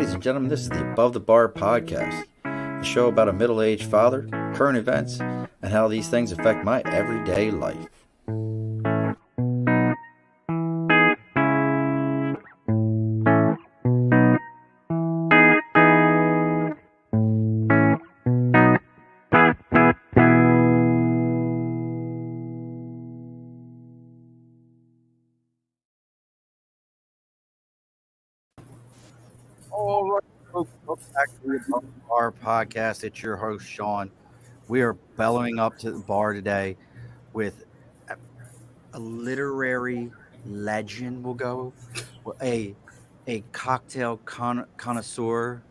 Ladies and gentlemen, this is the Above the Bar podcast, a show about a middle-aged father, current events, and how these things affect my everyday life. All right, folks, welcome back to the Above the Bar podcast. It's your host, Sean. We are bellowing up to the bar today with a literary legend, we'll go, a cocktail connoisseur,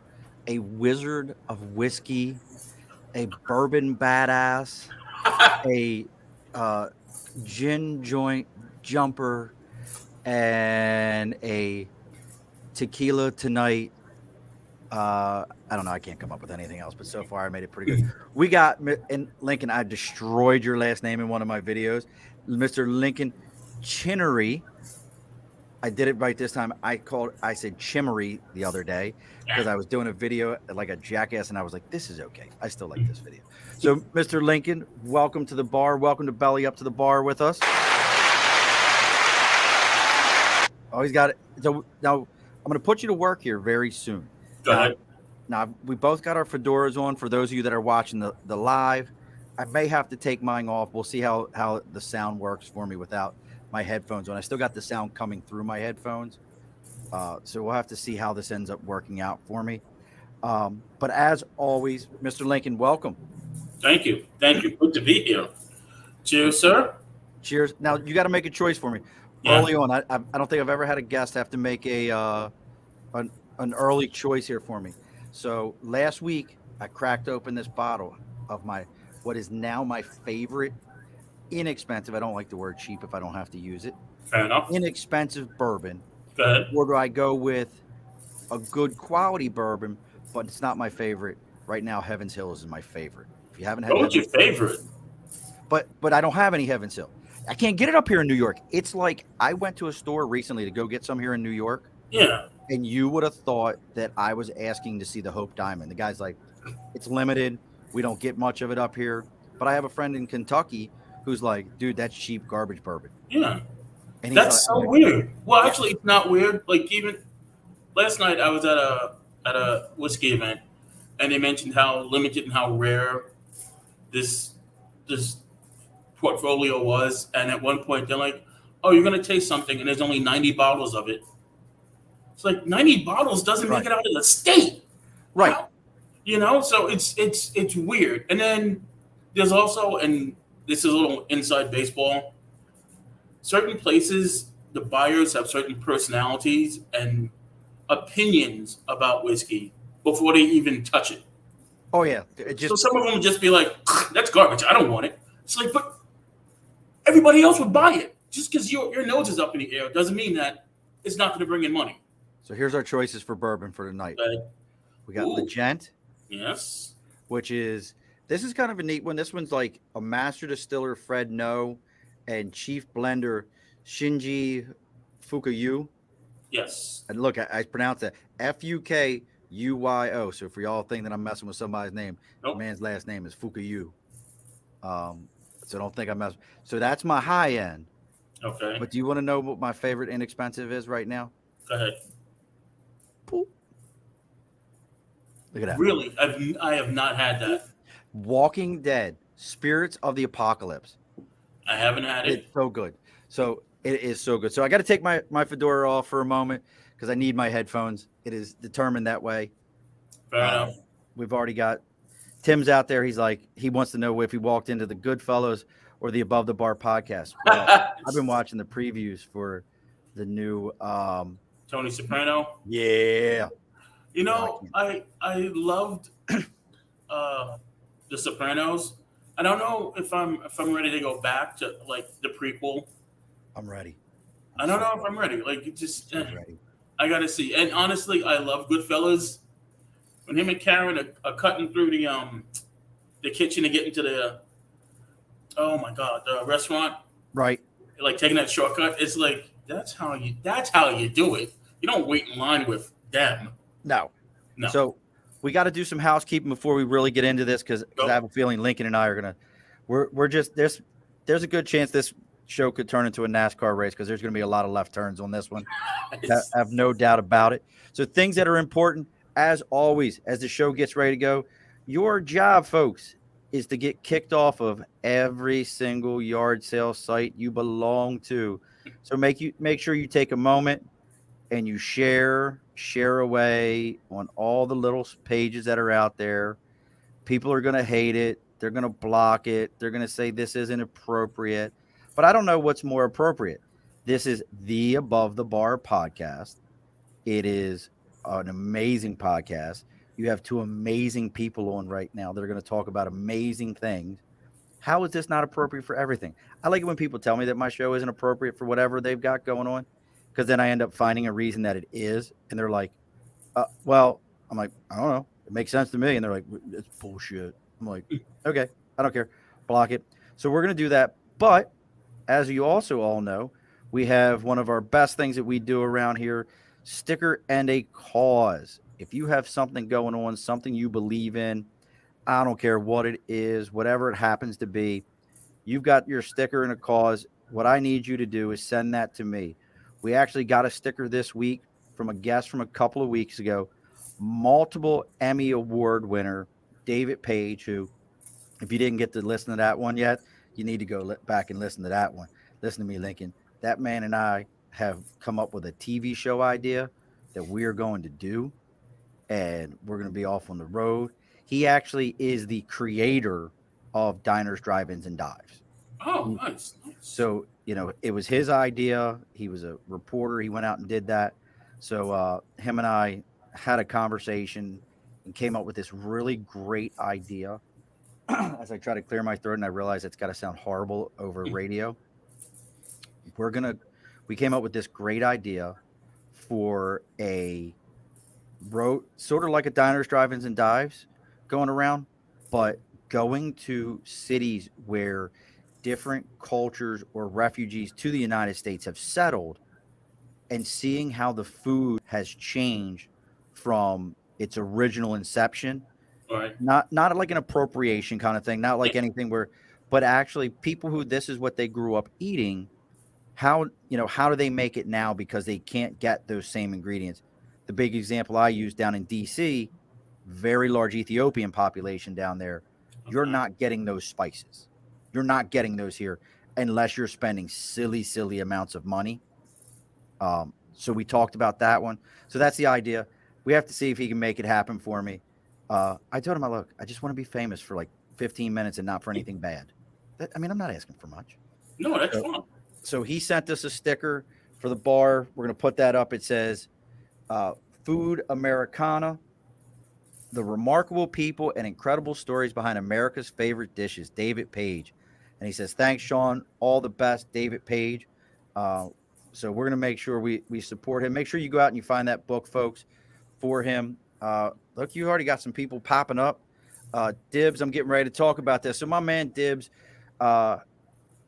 a wizard of whiskey, a bourbon badass, a gin joint jumper, and a tequila tonight. I don't know. I can't come up with anything else, but so far I made it pretty good. We got, and Lincoln, I destroyed your last name in one of my videos, Mr. Lincoln Chinnery. I did it right this time. I said Chimmery the other day because I was doing a video like a jackass, and I was like, this is okay. I still like this video. So, Mr. Lincoln, welcome to the bar. Welcome to Belly Up to the Bar with us. Oh, he's got it. So now I'm going to put you to work here very soon. Go ahead. Now, we both got our fedoras on. For those of you that are watching the live, I may have to take mine off. We'll see how the sound works for me without my headphones on. I still got the sound coming through my headphones. So we'll have to see how this ends up working out for me. But as always, Mr. Lincoln, welcome. Thank you. Thank you. Good to be here. Cheers, sir. Cheers. Now, you got to make a choice for me. Yeah. Early on, I don't think I've ever had a guest have to make an early choice here for me. So last week, I cracked open this bottle of what is now my favorite inexpensive. I don't like the word cheap if I don't have to use it. Fair enough. Inexpensive bourbon. Go ahead. Or do I go with a good quality bourbon, but it's not my favorite? Right now, Heaven's Hill is my favorite. If you haven't had What's your favorite? But I don't have any Heaven's Hill. I can't get it up here in New York. It's like I went to a store recently to go get some here in New York. Yeah. And you would have thought that I was asking to see the Hope Diamond. The guy's like, it's limited. We don't get much of it up here. But I have a friend in Kentucky who's like, dude, that's cheap garbage bourbon. Yeah. And That's so weird. Well, actually, it's not weird. Like, even last night, I was at a whiskey event, and they mentioned how limited and how rare this portfolio was. And at one point, they're like, "Oh, you're gonna taste something, and there's only 90 bottles of it." It's like 90 bottles doesn't make it out of the state, right? How? So it's weird. And then there's also, and this is a little inside baseball. Certain places, the buyers have certain personalities and opinions about whiskey before they even touch it. Oh, yeah. So some of them would just be like, that's garbage. I don't want it. It's like, but everybody else would buy it. Just because your nose is up in the air doesn't mean that it's not going to bring in money. So here's our choices for bourbon for tonight. We got Legend. Yes. This is kind of a neat one. This one's like a master distiller, Fred No, and chief blender, Shinji Fukuyu. Yes. And look, I pronounced that Fukuyo. So for y'all think that I'm messing with somebody's name, nope. The man's last name is Fukuyu. So don't think I'm messing. So that's my high end. Okay. But do you want to know what my favorite inexpensive is right now? Go ahead. Boop. Look at that. Really? I have not had that. Walking Dead, Spirits of the Apocalypse. I haven't had it. It's so good. So it is so good. So I got to take my fedora off for a moment because I need my headphones. It is determined that way. Fair enough. We've already got Tim's out there. He's like, he wants to know if he walked into the Goodfellas or the Above the Bar podcast. Well, I've been watching the previews for the new Tony Soprano. Yeah. I loved The Sopranos. I don't know if I'm ready to go back to like the prequel. I'm ready. I don't know if I'm ready. Like it just ready. I gotta see. And honestly, I love Goodfellas. When him and Karen are cutting through the kitchen to get into the restaurant. Right. Like taking that shortcut. It's like that's how you do it. You don't wait in line with them. No. No. So we got to do some housekeeping before we really get into this because I Go. have a feeling Lincoln and I are gonna we're just there's a good chance this show could turn into a NASCAR race because there's going to be a lot of left turns on this one. I It's, have no doubt about it. So things that are important, as always, as the show gets ready to go, your job, folks, is to get kicked off of every single yard sale site you belong to. So make sure you take a moment and you share away on all the little pages that are out there. People are going to hate it. They're going to block it. They're going to say this isn't appropriate. But I don't know what's more appropriate. This is the Above the Bar podcast. It is an amazing podcast. You have two amazing people on right now that are going to talk about amazing things. How is this not appropriate for everything? I like it when people tell me that my show isn't appropriate for whatever they've got going on, because then I end up finding a reason that it is. And they're like, well, I'm like, I don't know. It makes sense to me. And they're like, it's bullshit. I'm like, okay, I don't care. Block it. So we're going to do that. But as you also all know, we have one of our best things that we do around here, sticker and a cause. If you have something going on, something you believe in, I don't care what it is, whatever it happens to be, you've got your sticker and a cause. What I need you to do is send that to me. We actually got a sticker this week from a guest from a couple of weeks ago, multiple Emmy Award winner, David Page, who, if you didn't get to listen to that one yet, you need to go back and listen to that one. Listen to me, Lincoln. That man and I have come up with a TV show idea that we are going to do, and we're going to be off on the road. He actually is the creator of Diners, Drive-Ins, and Dives. oh, nice. So, it was his idea. He was a reporter. He went out and did that. So him and I had a conversation and came up with this really great idea. As I try to clear my throat and I realize it's got to sound horrible over radio, we came up with this great idea for a road, sort of like a Diners, Drive-Ins, and Dives going around, but going to cities where different cultures or refugees to the United States have settled, and seeing how the food has changed from its original inception. All right. Not like an appropriation kind of thing, not like anything where, but actually people who this is what they grew up eating. How do they make it now because they can't get those same ingredients? The big example I use down in DC, very large Ethiopian population down there. You're not getting those spices. You're not getting those here unless you're spending silly amounts of money. So we talked about that one. So that's the idea. We have to see if he can make it happen for me. I told him, look, I just want to be famous for like 15 minutes and not for anything bad. I'm not asking for much. No, that's fun. So he sent us a sticker for the bar. We're going to put that up. It says, Food Americana, the remarkable people and incredible stories behind America's favorite dishes, David Page. And he says, thanks, Sean. All the best, David Page. So we're going to make sure we support him. Make sure you go out and you find that book, folks, for him. Look, you already got some people popping up. Dibs, I'm getting ready to talk about this. So my man Dibs,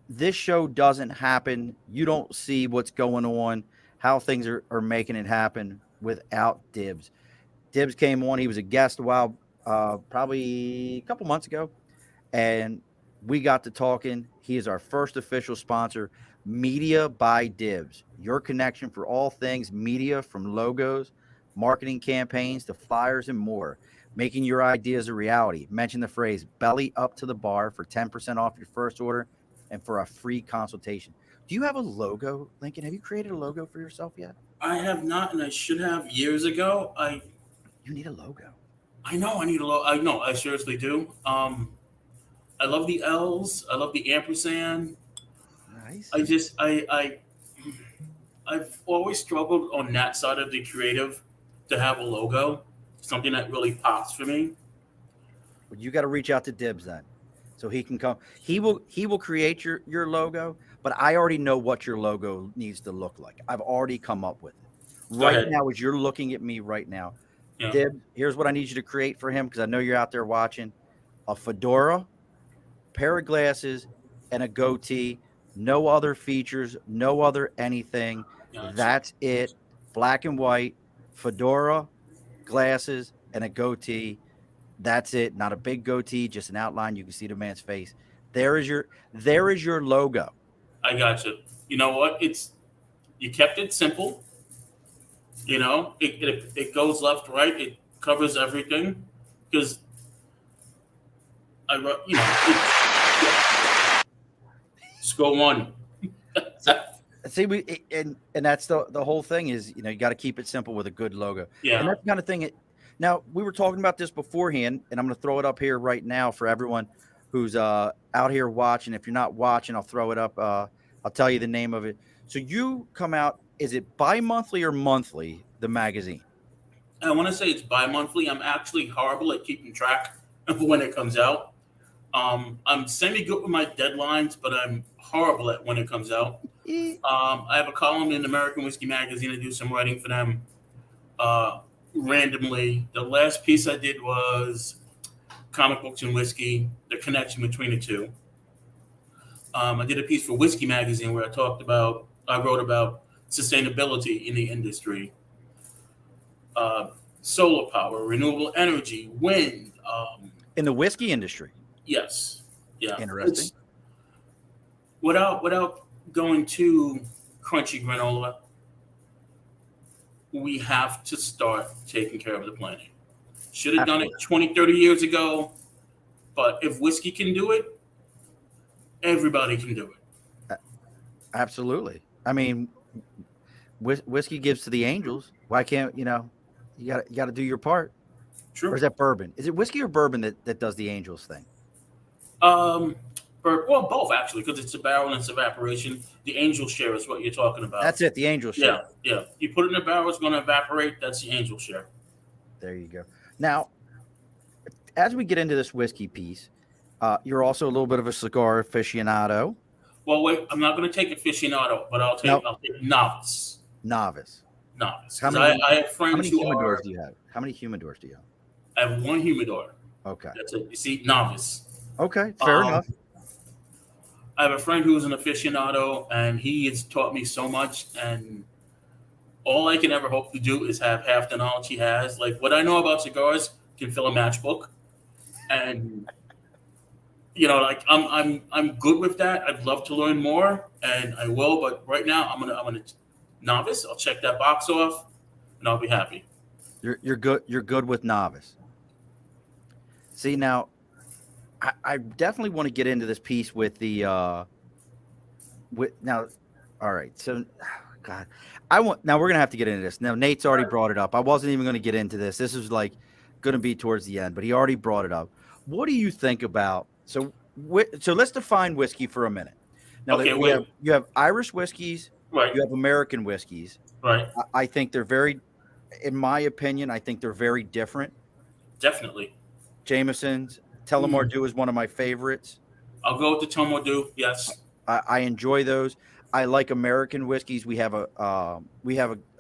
this show doesn't happen. You don't see what's going on, how things are making it happen without Dibs. Dibs came on. He was a guest a while, probably a couple months ago, and we got to talking. He is our first official sponsor, Media by Dibs, your connection for all things media, from logos, marketing campaigns to flyers and more, making your ideas a reality. Mention the phrase belly up to the bar for 10% off your first order and for a free consultation. Do you have a logo, Lincoln? Have you created a logo for yourself yet? I have not, and I should have years ago. You need a logo. I know I need a logo. I know I seriously do. I love the L's. I love the ampersand. Nice. I've always struggled on that side of the creative to have a logo, something that really pops for me. Well, you got to reach out to Dibs then, so he can come. He will create your logo, but I already know what your logo needs to look like. I've already come up with it. Right now, as you're looking at me right now, Yeah. Dibs, here's what I need you to create for him, because I know you're out there watching. A fedora, pair of glasses, and a goatee. No other features, no other anything. Gotcha. That's it. Black and white, fedora, glasses, and a goatee. That's it. Not a big goatee, just an outline. You can see the man's face. There is your logo. I got you. You know what? You kept it simple. It goes left, right. It covers everything because I wrote. Scroll one. See, and that's the whole thing is you got to keep it simple with a good logo, and Yeah. that's the kind of thing. Now we were talking about this beforehand, and I'm going to throw it up here right now for everyone who's out here watching. If you're not watching, I'll throw it up. I'll tell you the name of it. So you come out. Is it bi-monthly or monthly? The magazine. I want to say it's bi-monthly. I'm actually horrible at keeping track of when it comes out. I'm semi good with my deadlines, but I'm horrible at when it comes out. I have a column in American Whiskey Magazine. I do some writing for them randomly. The last piece I did was comic books and whiskey, the connection between the two. I did a piece for Whiskey Magazine where I wrote about sustainability in the industry, solar power, renewable energy, wind. In the whiskey industry. Yes, yeah. Interesting. Without going too crunchy granola, we have to start taking care of the planet. Should have done it 20, 30 years ago, but if whiskey can do it, everybody can do it. Absolutely. I mean, whiskey gives to the angels. Why can't you got to do your part? True. Or is that bourbon? Is it whiskey or bourbon that does the angels thing? Well, both actually, because it's a barrel and it's evaporation. The angel share is what you're talking about. That's it. The angel share. Yeah. You put it in a barrel, it's going to evaporate. That's the angel share. There you go. Now, as we get into this whiskey piece, you're also a little bit of a cigar aficionado. Well, wait, I'm not going to take aficionado, but I'll take novice. Novice. I have friends how many who humidors are. do you have? How many humidors do you have? I have one humidor. Okay. That's it. You see, novice. Okay, fair enough. I have a friend who's an aficionado, and he has taught me so much. And all I can ever hope to do is have half the knowledge he has. Like what I know about cigars can fill a matchbook, and I'm good with that. I'd love to learn more, and I will. But right now, I'm gonna novice. I'll check that box off, and I'll be happy. You're good. You're good with novice. See now, I definitely want to get into this piece with the now. All right, so God, now we're gonna have to get into this. Now Nate's already brought it up. I wasn't even gonna get into this. This is like gonna be towards the end, but he already brought it up. What do you think about so let's define whiskey for a minute. Now you have Irish whiskeys, right? You have American whiskeys, right? I think they're very, in my opinion, I think they're very different. Definitely. Jameson's Tullamore Dew is one of my favorites. I'll go with the Tullamore Dew. Yes, I enjoy those. I like American whiskeys. We have a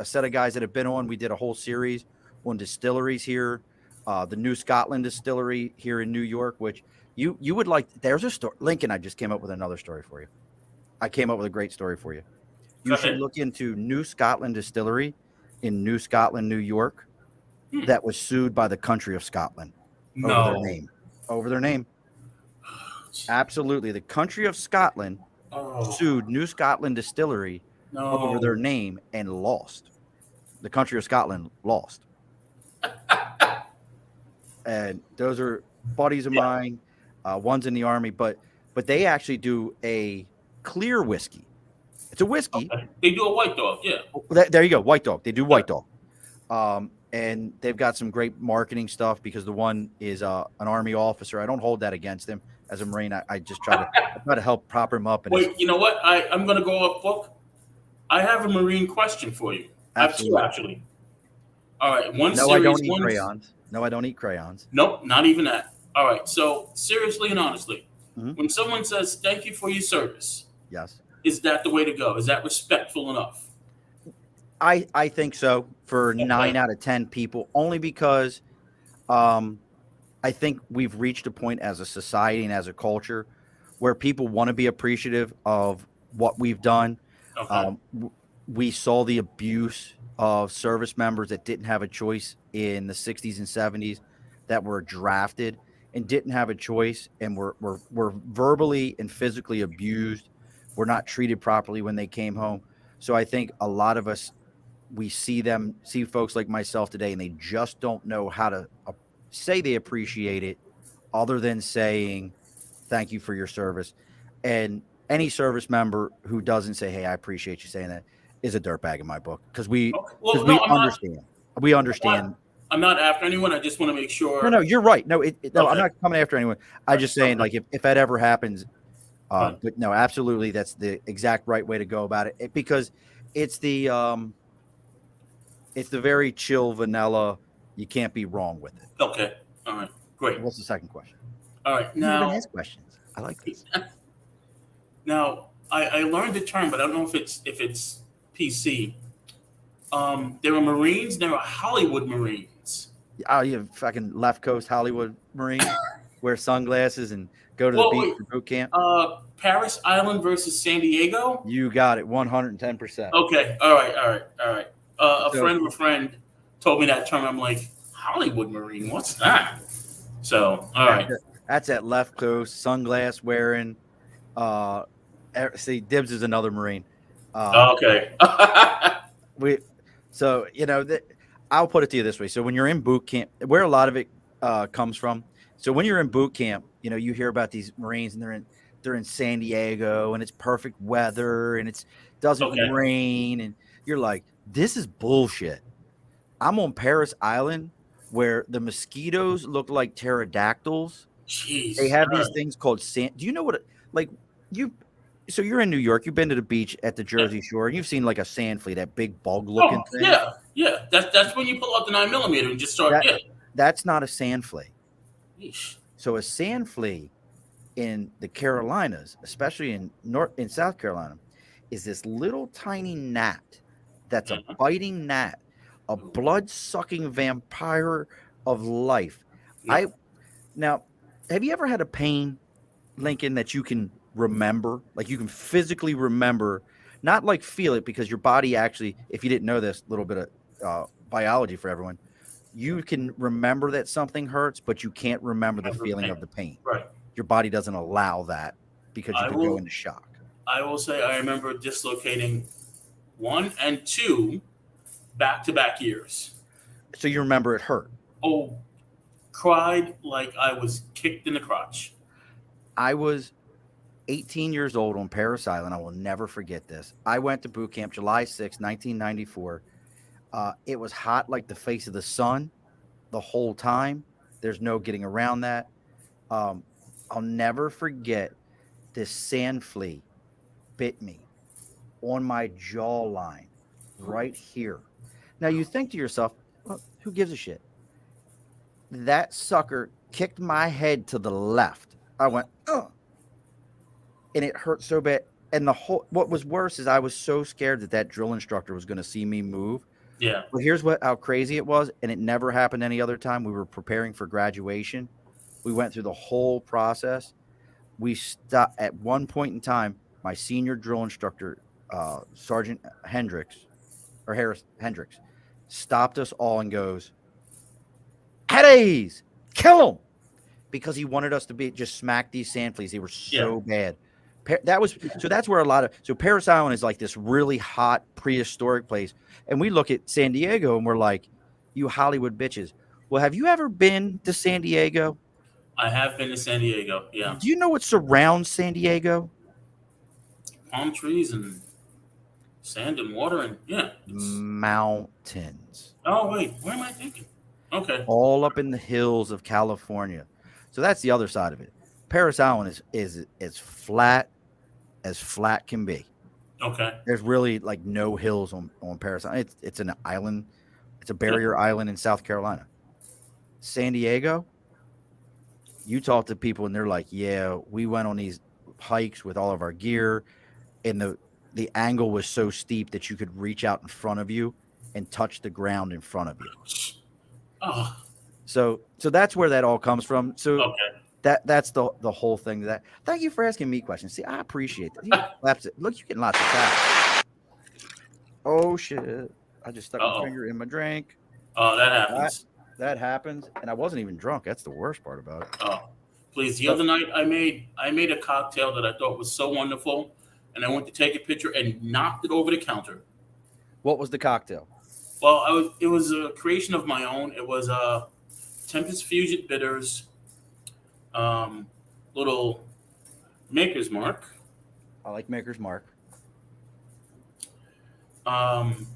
set of guys that have been on. We did a whole series on distilleries here, the New Scotland Distillery here in New York, which you would like. There's a story. Lincoln, I just came up with another story for you. I came up with a great story for you. You should look into New Scotland Distillery in New Scotland, New York, that was sued by the country of Scotland over their name. Absolutely. The country of Scotland sued New Scotland Distillery over their name and lost. The country of Scotland lost. And those are buddies of mine. One's in the Army, but they actually do a clear whiskey. It's a whiskey. Okay. They do a White Dog, yeah. There you go, White Dog. They do White Dog. And they've got some great marketing stuff because the one is an Army officer. I don't hold that against him. As a Marine, I just try to help prop him up. Wait, you know what? I'm going to go off book. I have a Marine question for you. Absolutely. I have two, actually. All right. I don't eat crayons. No, I don't eat crayons. Nope, not even that. All right. So seriously and honestly, when someone says thank you for your service, yes, is that the way to go? Is that respectful enough? I think so for 9 out of 10 people, only because I think we've reached a point as a society and as a culture where people want to be appreciative of what we've done. Okay. we saw the abuse of service members that didn't have a choice in the 60s and 70s that were drafted and didn't have a choice and were verbally and physically abused, were not treated properly when they came home. So I think a lot of us, we see folks like myself today, and they just don't know how to say they appreciate it other than saying thank you for your service. And any service member who doesn't say, hey, I appreciate you saying that, is a dirtbag in my book, because we Okay. because Well, no, we understand. We I'm not. understand. I'm not after anyone. I just want to make No, sure. no, you're right. No, no, I'm Okay. not coming after anyone. I'm Right. just saying, Okay. like, if that ever happens, Right. but no, absolutely, that's the exact right way to go about it, because it's the very chill vanilla. You can't be wrong with it. Okay. All right. Great. What's the second question? All right. You even Now, ask questions. I like this. I learned the term, but I don't know if it's PC. There are Marines. There are Hollywood Marines. Oh, you fucking left coast Hollywood Marine, wear sunglasses and go to the Well, beach wait. for boot camp. Paris Island versus San Diego. You got it, 110%. Okay. All right. All right. All right. A So friend of a friend told me that term. I'm like, Hollywood Marine. What's that? So, all right. that's at left coast, sunglass wearing. Uh, see, Dibs is another Marine. Okay. We, so I'll put it to you this way. So when you're in boot camp, where a lot of it comes from. So when you're in boot camp, you hear about these Marines, and they're in San Diego, and it's perfect weather, and it doesn't Okay. rain, and you're like, this is bullshit. I'm on Paris Island, where the mosquitoes look like pterodactyls. Jeez. They have All these right. things called sand. Do you know what? Like you. So you're in New York. You've been to the beach at the Yeah. Jersey Shore, and you've seen like a sand flea, that big bug-looking Oh, thing. yeah. Yeah. That's when you pull out the 9mm and just start. That Yeah. that's not a sand flea. Yeesh. So a sand flea in the Carolinas, especially in South Carolina, is this little tiny gnat that's a Mhm. biting gnat, a blood-sucking vampire of life. No. Now, have you ever had a pain, Lincoln, that you can remember? Like you can physically remember, not like feel it, because your body actually, if you didn't know this, little bit of biology for everyone, you can remember that something hurts, but you can't remember the Remember feeling pain. of the pain. Right. Your body doesn't allow that, because you I could go will. into shock. I will say I remember dislocating 1 and 2 back-to-back years. So you remember it hurt. Oh, cried like I was kicked in the crotch. I was 18 years old on Paris Island. I will never forget this. I went to boot camp July 6, 1994. It was hot like the face of the sun the whole time. There's no getting around that. I'll never forget, this sand flea bit me on my jawline right here. Now you think to yourself, well, who gives a shit? That sucker kicked my head to the left. I went, oh, and it hurt so bad. And what was worse is I was so scared that drill instructor was going to see me move. Yeah. Well, here's how crazy it was, and it never happened any other time. We were preparing for graduation. We went through the whole process. We stopped at one point in time. My senior drill instructor, Sergeant Hendricks, or Harris Hendricks, stopped us all and goes, "Headies, kill them," because he wanted us to just smack these sand fleas. They were so bad. That's where Paris Island is like this really hot prehistoric place. And we look at San Diego and we're like, you Hollywood bitches. Well, have you ever been to San Diego? I have been to San Diego. Yeah. Do you know what surrounds San Diego? Palm trees and sand and water and Mountains. Oh wait, where am I thinking? Okay. All up in the hills of California. So that's the other side of it. Paris Island is as flat can be. Okay. There's really like no hills on Paris Island. It's an island. It's a barrier island in South Carolina. San Diego, you talk to people and they're like, yeah, we went on these hikes with all of our gear, and the angle was so steep that you could reach out in front of you and touch the ground in front of you. Oh. So that's where that all comes from. So Okay. that's the whole thing. Thank you for asking me questions. See, I appreciate that. Look, you're getting lots of time. Oh shit! I just stuck my Uh-oh. finger in my drink. Oh, that That happens. that happens, and I wasn't even drunk. That's the worst part about it. Oh, please. The So, other night, I made a cocktail that I thought was so wonderful, and I went to take a picture and knocked it over the counter. what was the cocktail? Well, it was a creation of my own. It was Tempest Fusion Bitters, um, little Maker's Mark, I like Maker's Mark. um,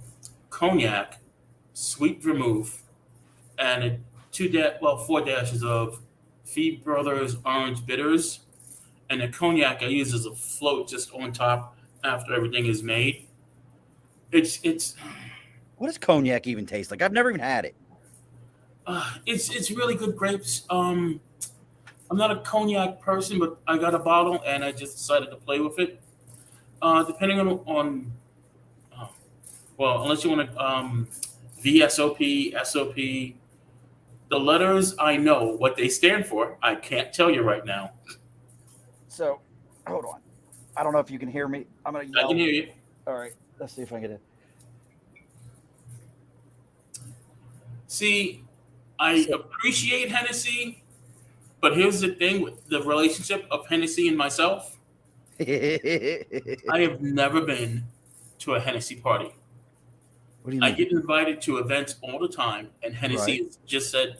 cognac, sweet vermouth, and four dashes of Fee Brothers Orange Bitters, and the cognac I use as a float just on top after everything is made. It's What does cognac even taste like? I've never even had it. it's really good grapes. I'm not a cognac person, but I got a bottle and I just decided to play with it. Depending on uh, well, unless you want to VSOP, SOP, the letters I know what they stand for. I can't tell you right now. So, hold on. I don't know if you can hear me. I'm gonna I can yell. hear you. All right, let's see if I can get it. See, I So, appreciate Hennessy, but here's the thing with the relationship of Hennessy and myself. what I have never been to a Hennessy party. do you I mean? get invited to events all the time, and Right, Hennessy has just said,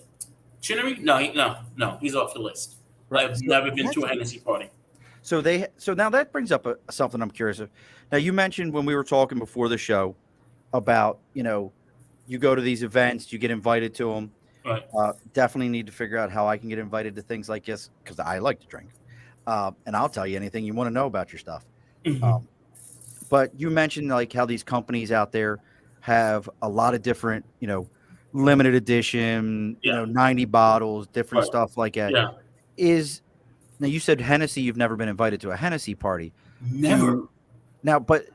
Chinnery? No, no, he's off the list. I right. have So never been to that's a Hennessy party. so now that brings up something I'm curious of. Now you mentioned when we were talking before the show about you go to these events, you get invited to them. Right. Definitely need to figure out how I can get invited to things like this because I like to drink. And I'll tell you anything you want to know about your stuff. Hmm. Um, but you mentioned like how these companies out there have a lot of different, limited edition, Yeah. 90 bottles, different Right. stuff like that. Yeah. Is now you said Hennessy, you've never been invited to a Hennessy party. Do Never. you now? But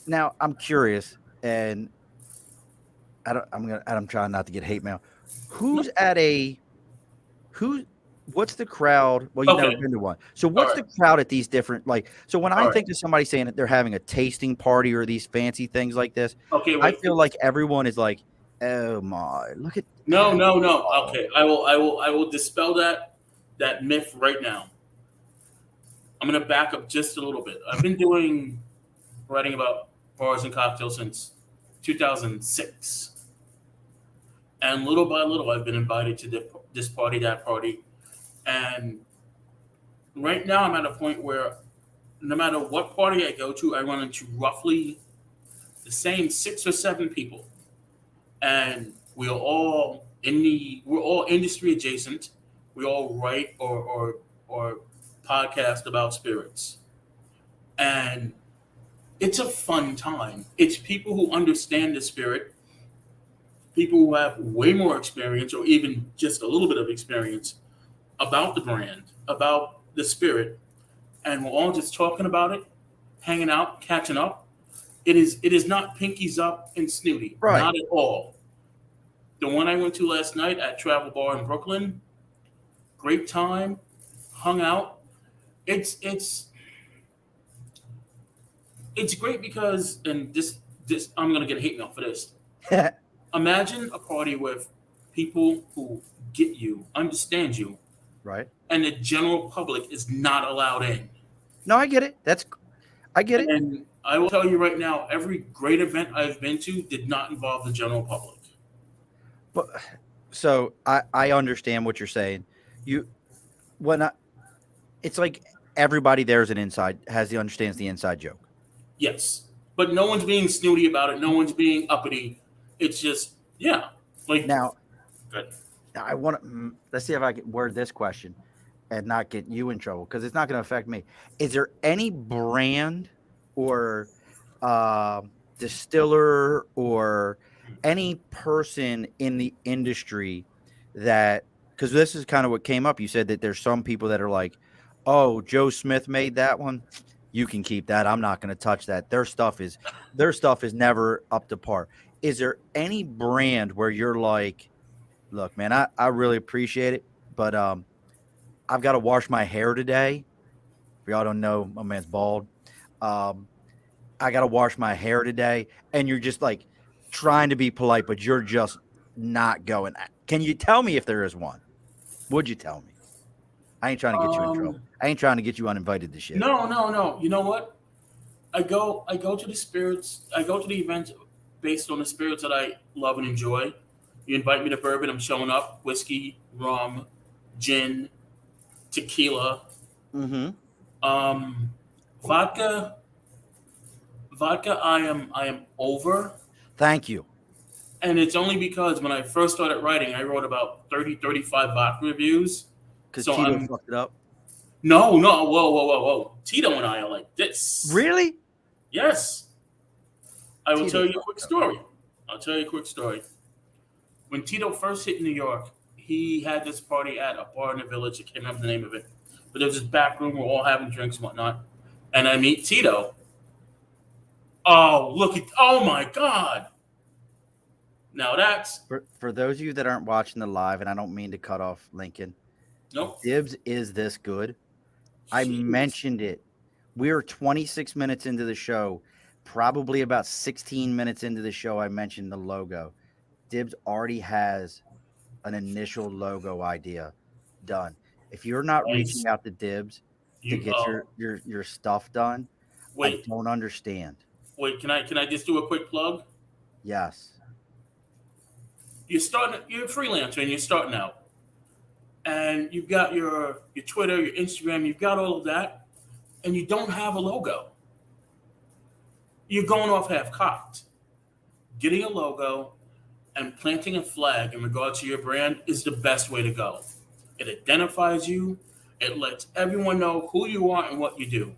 now I'm curious, and I'm trying not to get hate mail. No. Who's at a who what's the crowd? Well, you've never Okay. been to one. So All what's right. the crowd at these different so when All I right. think of somebody saying that they're having a tasting party or these fancy things like this, Okay. I Wait. feel like everyone is like, "Oh my, look at No. No. No. oh, Okay. I will dispel that myth right now. I'm gonna back up just a little bit. I've been doing writing about bars and cocktails since 2006, and little by little, I've been invited to this party, that party, and right now I'm at a point where no matter what party I go to, I run into roughly the same 6 or 7 people, and we're all industry adjacent. We all write or podcast about spirits, and it's a fun time. It's people who understand the spirit, people who have way more experience or even just a little bit of experience about the brand, about the spirit, and we're all just talking about it, hanging out, catching up. It is not pinkies up and snooty, right." not at all. The one I went to last night at Travel Bar in Brooklyn, great time, hung out. It's great because, and this I'm gonna get hate mail for this. Imagine a party with people who get you, understand you, Right. and the general public is not allowed in. No, I get it. I get it. And I will tell you right now, every great event I've been to did not involve the general public. But so I understand what you're saying. You when I, it's like everybody there's an inside understands the inside joke. Yes, but no one's being snooty about it. No one's being uppity. It's just, yeah, like Now, good. I want to let's see if I can word this question and not get you in trouble because it's not going to affect me. Is there any brand or uh, distiller or any person in the industry that because this is kind of what came up. You said that there's some people that are like, "Oh, Joe Smith made that one. You can keep that. I'm not going to touch that. Their stuff is never up to par." Is there any brand where you're like, "Look, man, I really appreciate it, but I've got to wash my hair today." If y'all don't know, my man's bald. Um, I got to wash my hair today. And you're just like trying to be polite, but you're just not going. Can you tell me if there is one? Would you tell me? I ain't trying to get you in trouble. Um, I ain't trying to get you uninvited to shit. no, no, no. You know what? I go to the spirits. I go to the events based on the spirits that I love and enjoy. You invite me to bourbon, I'm showing up. Whiskey, rum, gin, tequila, Mm-hmm. um, vodka. Vodka, I am over, Thank you. and it's only because when I first started writing, I wrote about 30, 35 vodka reviews. Because So Tito I'm fucked it up. no, no, whoa, whoa, whoa, whoa. Tito and I are like this. Really? Yes, I will Tito tell you a quick fucked up. story. I'll tell you a quick story. When Tito first hit New York, he had this party at a bar in the village. I can't remember the name of it, but there was this back room. We're all having drinks and whatnot, and I meet Tito. Oh, look at! Oh my God! Now that's For those of you that aren't watching the live, and I don't mean to cut off Lincoln, nope. Dibs is this good. I Jeez. mentioned it. We are 26 minutes into the show. Probably about 16 minutes into the show, I mentioned the logo. Dibs already has an initial logo idea done. If you're not Nice. reaching out to Dibs to You get your stuff done, I wait, don't understand. wait. Can I just do a quick plug? Yes. You're starting. You're a freelancer and you're starting out, and you've got your Twitter, your Instagram. You've got all of that, and you don't have a logo. You're going off half cocked. Getting a logo and planting a flag in regard to your brand is the best way to go. It identifies you. It lets everyone know who you are and what you do.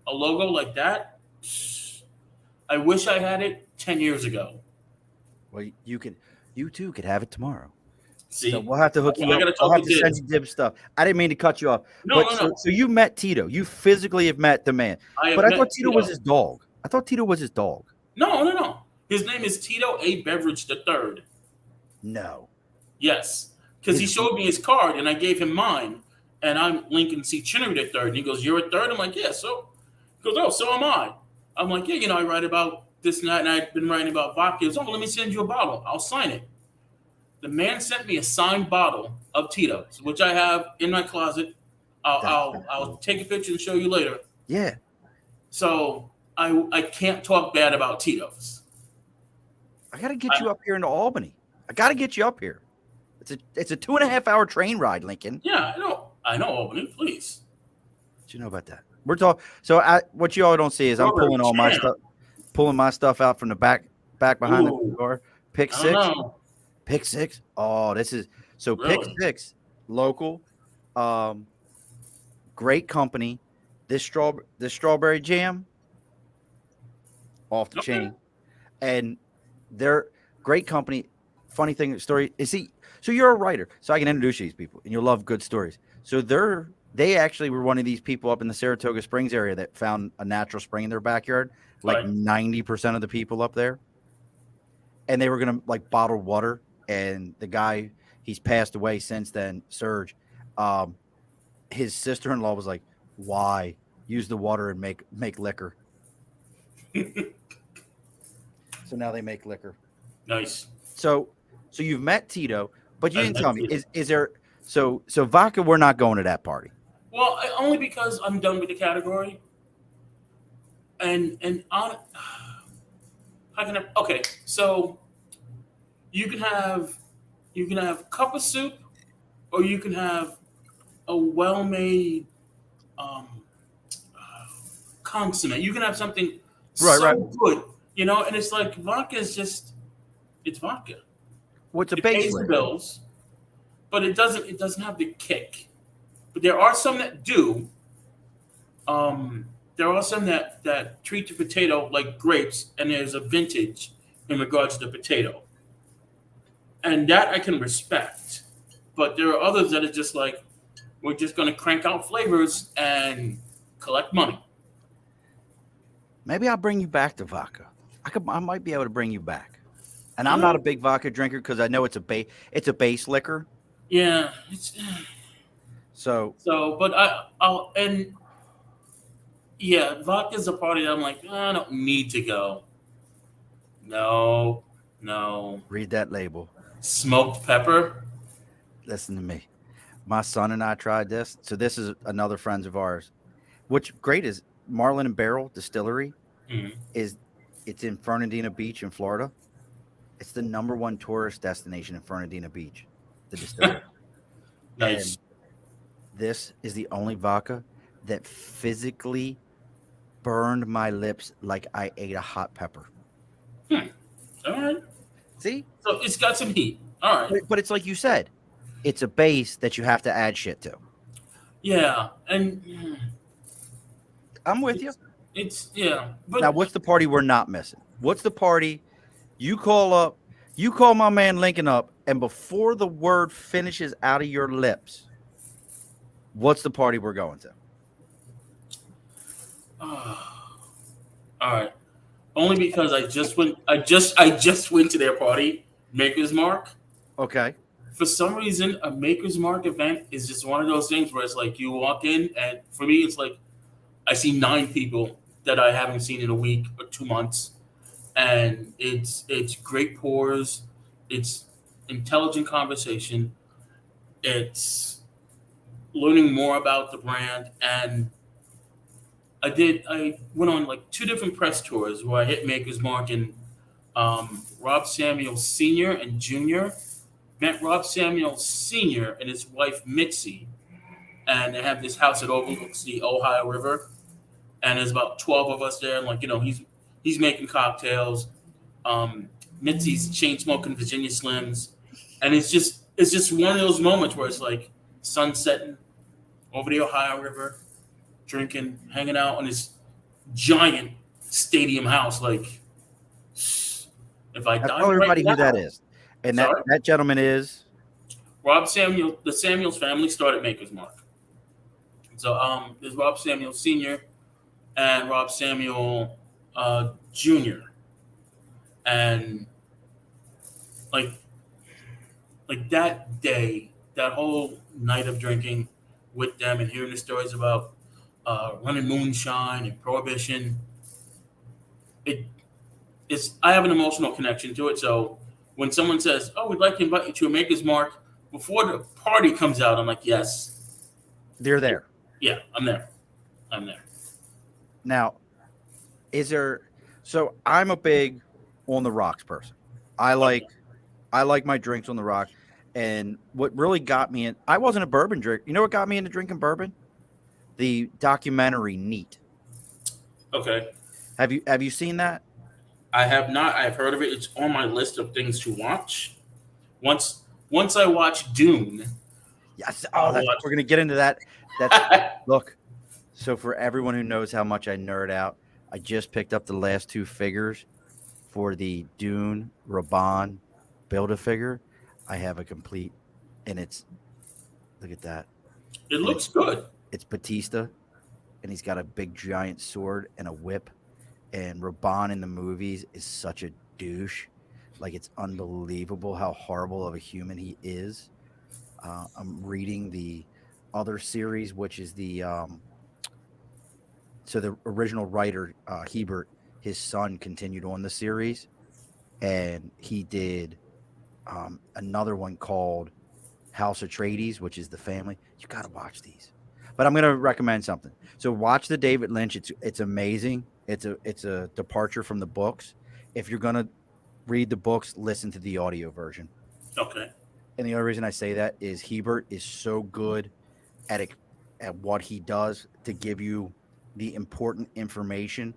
A logo like that, I wish I had it 10 years ago. Well, you too could have it tomorrow. So See, we'll have to hook you I up. got to I'll talk have to to send Diz. you Dibs stuff. I didn't mean to cut you off, No, but no, no. so you met Tito. You physically have met the man. I But have I thought met Tito was Tito. his dog. I thought Tito was his dog. No, no, no. His name is Tito A. Beveridge the Third. No, Yes, because he his showed me his card and I gave him mine, and I'm Lincoln Chinnery the Third. And he goes, "You're a third?" I'm like, "Yeah." So he goes, "Oh, so am I." I'm like, "Yeah, I write about this and that, and I've been writing about vodka." He goes, "Oh, let me send you a bottle. I'll sign it." The man sent me a signed bottle of Tito's, which I have in my closet. that's I'll take a picture and show you later. yeah. So I can't talk bad about Tito's. I got to get I, you up here into Albany. I got to get you up here. It's a 2.5 hour train ride, Lincoln. yeah, I know, Albany. Please, What you know about that? We're talking. So what you all don't see is I'm you're a champ. pulling my stuff out from the back behind the Ooh, car. Pick I don't six. know. Pick six. Oh, this is so pick Really? six. Local, um, great company. This strawberry jam off the Okay. chain, and they're great company. Funny thing story is so you're a writer, so I can introduce you to these people, and you'll love good stories. So they actually were one of these people up in the Saratoga Springs area that found a natural spring in their backyard. Like Right. 90% of the people up there, and they were gonna like bottle water. And the guy, he's passed away since then, Serge. Um, his sister-in-law was like, "Why use the water and make liquor?" So now they make liquor. Nice. So you've met Tito, but you I didn't met tell me Tito. is there so vodka? We're not going to that party. Well, only because I'm done with the category. And on, how can I? Okay, so you can have cup of soup, or you can have a well-made um, consomme. You can have something Right, right. so good, and it's like vodka is just it's vodka. What's a It base pays the liquor? bills, but it doesn't have the kick. But there are some that do. There are some that treat the potato like grapes, and there's a vintage in regards to the potato, and that I can respect. But there are others that are just like we're just going to crank out flavors and collect money. Maybe I'll bring you back to vodka. I might be able to bring you back. And All I'm not right. a big vodka drinker because I know it's a base liquor. Yeah. So So, but I'll and Yeah, vodka's a party that I'm like, I don't need to go. No, no. Read that label. Smoked pepper. Listen to me. My son and I tried this. So this is another friends of ours. Which great is Marlin and Barrel Distillery Mm, is it's in Fernandina Beach in Florida. It's the number one tourist destination in Fernandina Beach, the distillery. nice. And this is the only vodka that physically burned my lips like I ate a hot pepper. Hmm. All right. See? So it's got some heat. All right. But it's like you said, it's a base that you have to add shit to. Yeah, and I'm with you. it's yeah, Now, but what's the party we're not missing? What's the party you call up? You call my man Lincoln up, and before the word finishes out of your lips, what's the party we're going to? all right. Only because I just went to their party, Maker's Mark. Okay. For some reason, a Maker's Mark event is just one of those things where it's like you walk in, and for me, it's like I see 9 people that I haven't seen in a week or 2 months, and it's great pours, it's intelligent conversation, it's learning more about the brand, and I went on like 2 different press tours where I hit Maker's Mark and Rob Samuel Sr. and Jr. Met Rob Samuel Sr. and his wife Mitzi, and they have this house that overlooks the Ohio River, and there's about 12 of us there, and like he's making cocktails. Mitzi's chain smoking Virginia Slims, and it's just one of those moments where it's like sun setting over the Ohio River, drinking, hanging out in this giant stadium house. Like if I Now died tell right everybody who that now, is. And that sorry. that gentleman is Rob Samuel, the Samuels family started Maker's Mark. So there's Rob Samuel Sr. and Rob Samuel Jr. And like that day, that whole night of drinking with them and hearing the stories about running moonshine and prohibition, it it's I have an emotional connection to it. So when someone says, "Oh, we'd like to invite you to a Maker's Mark," before the party comes out, I'm like, "Yes, they're there. yeah, I'm there, I'm there." Now, is there so I'm a big on the rocks person. I like Okay. I like my drinks on the rocks. And what really got me in I wasn't a bourbon drink. You know what got me into drinking bourbon? The documentary Neat. Okay. Have you seen that? I have not. I've heard of it. It's on my list of things to watch. Once I watch Dune, Yes. Oh, I'll that's watch. we're gonna get into that. That's look. So for everyone who knows how much I nerd out, I just picked up the last two figures for the Dune Raban build a figure. I have a complete, and it's look at that, It and looks good. it's Batista, and he's got a big giant sword and a whip. And Raban in the movies is such a douche. Like it's unbelievable how horrible of a human he is. I'm reading the other series, which is the so the original writer Hebert, his son continued on the series, and he did another one called House Atreides, which is the family. You got to watch these. But I'm going to recommend something. So watch the David Lynch. It's amazing. It's a departure from the books. If you're going to read the books, listen to the audio version. Okay. And the only reason I say that is Hebert is so good at it, at what he does to give you the important information,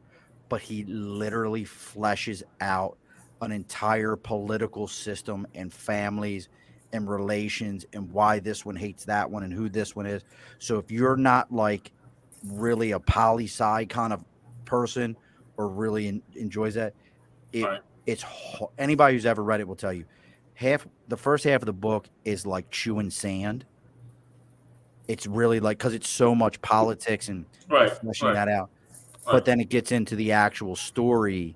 but he literally fleshes out an entire political system and families and relations and why this one hates that one and who this one is. So if you're not like really a poli sci kind of person or really enjoys that, All it right. anybody who's ever read it will tell you the first half of the book is like chewing sand. It's really like because it's so much politics and Right. fleshing Right. that out. Right. But then it gets into the actual story,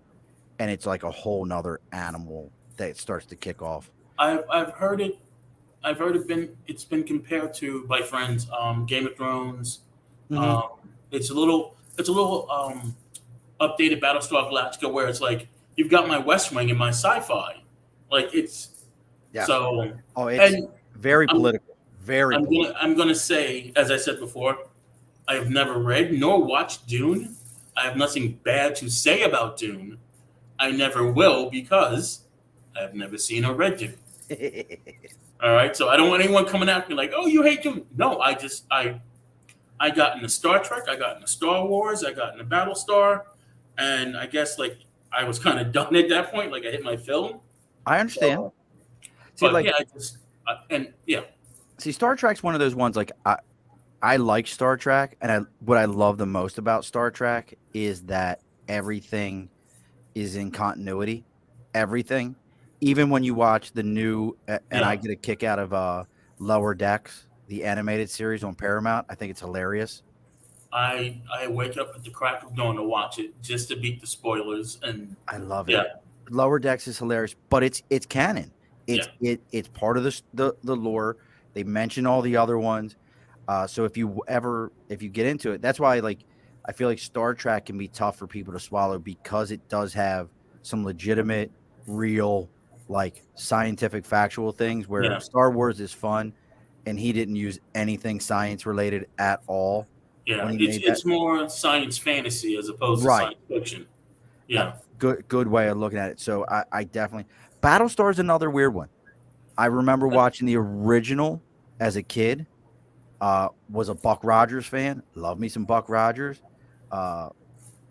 and it's like a whole nother animal that it starts to kick off. I've heard it. I've heard it's been compared to by friends. Game of Thrones. Hmm. Um, it's a little. it's a little updated Battlestar Galactica where it's like you've got my West Wing and my sci-fi, like it's Yes. so. Oh, it's And very I'm political. Very political. I'm gonna say, as I said before, I have never read nor watched Dune. I have nothing bad to say about Dune. I never will because I have never seen or read Dune. All right, so I don't want anyone coming at me like, "Oh, you hate Dune." No, I got into Star Trek, I got into Star Wars, I got into Battlestar, and I guess like I was kind of done at that point. Like I hit my film. I understand. So, See, but like, yeah, I just and yeah, see, Star Trek's one of those ones. Like, I like Star Trek, and what I love the most about Star Trek is that everything is in continuity. Everything, even when you watch the new, and I yeah. get a kick out of Lower Decks, the animated series on Paramount. I think it's hilarious. I wake up at the crack of dawn to watch it just to beat the spoilers and I love it. yeah, Lower Decks is hilarious, but it's canon. yeah, It's part of the lore. They mention all the other ones. So if you get into it, that's why like I feel like Star Trek can be tough for people to swallow because it does have some legitimate, real, like scientific, factual things. Where yeah, Star Wars is fun, and he didn't use anything science related at all yeah. when he It's made that. it's more science fantasy as opposed to Right. science fiction. Uh, Yeah. good way of looking at it. So I definitely Battlestar is another weird one. I remember watching the original as a kid. Was a Buck Rogers fan. Love me some Buck Rogers. Uh,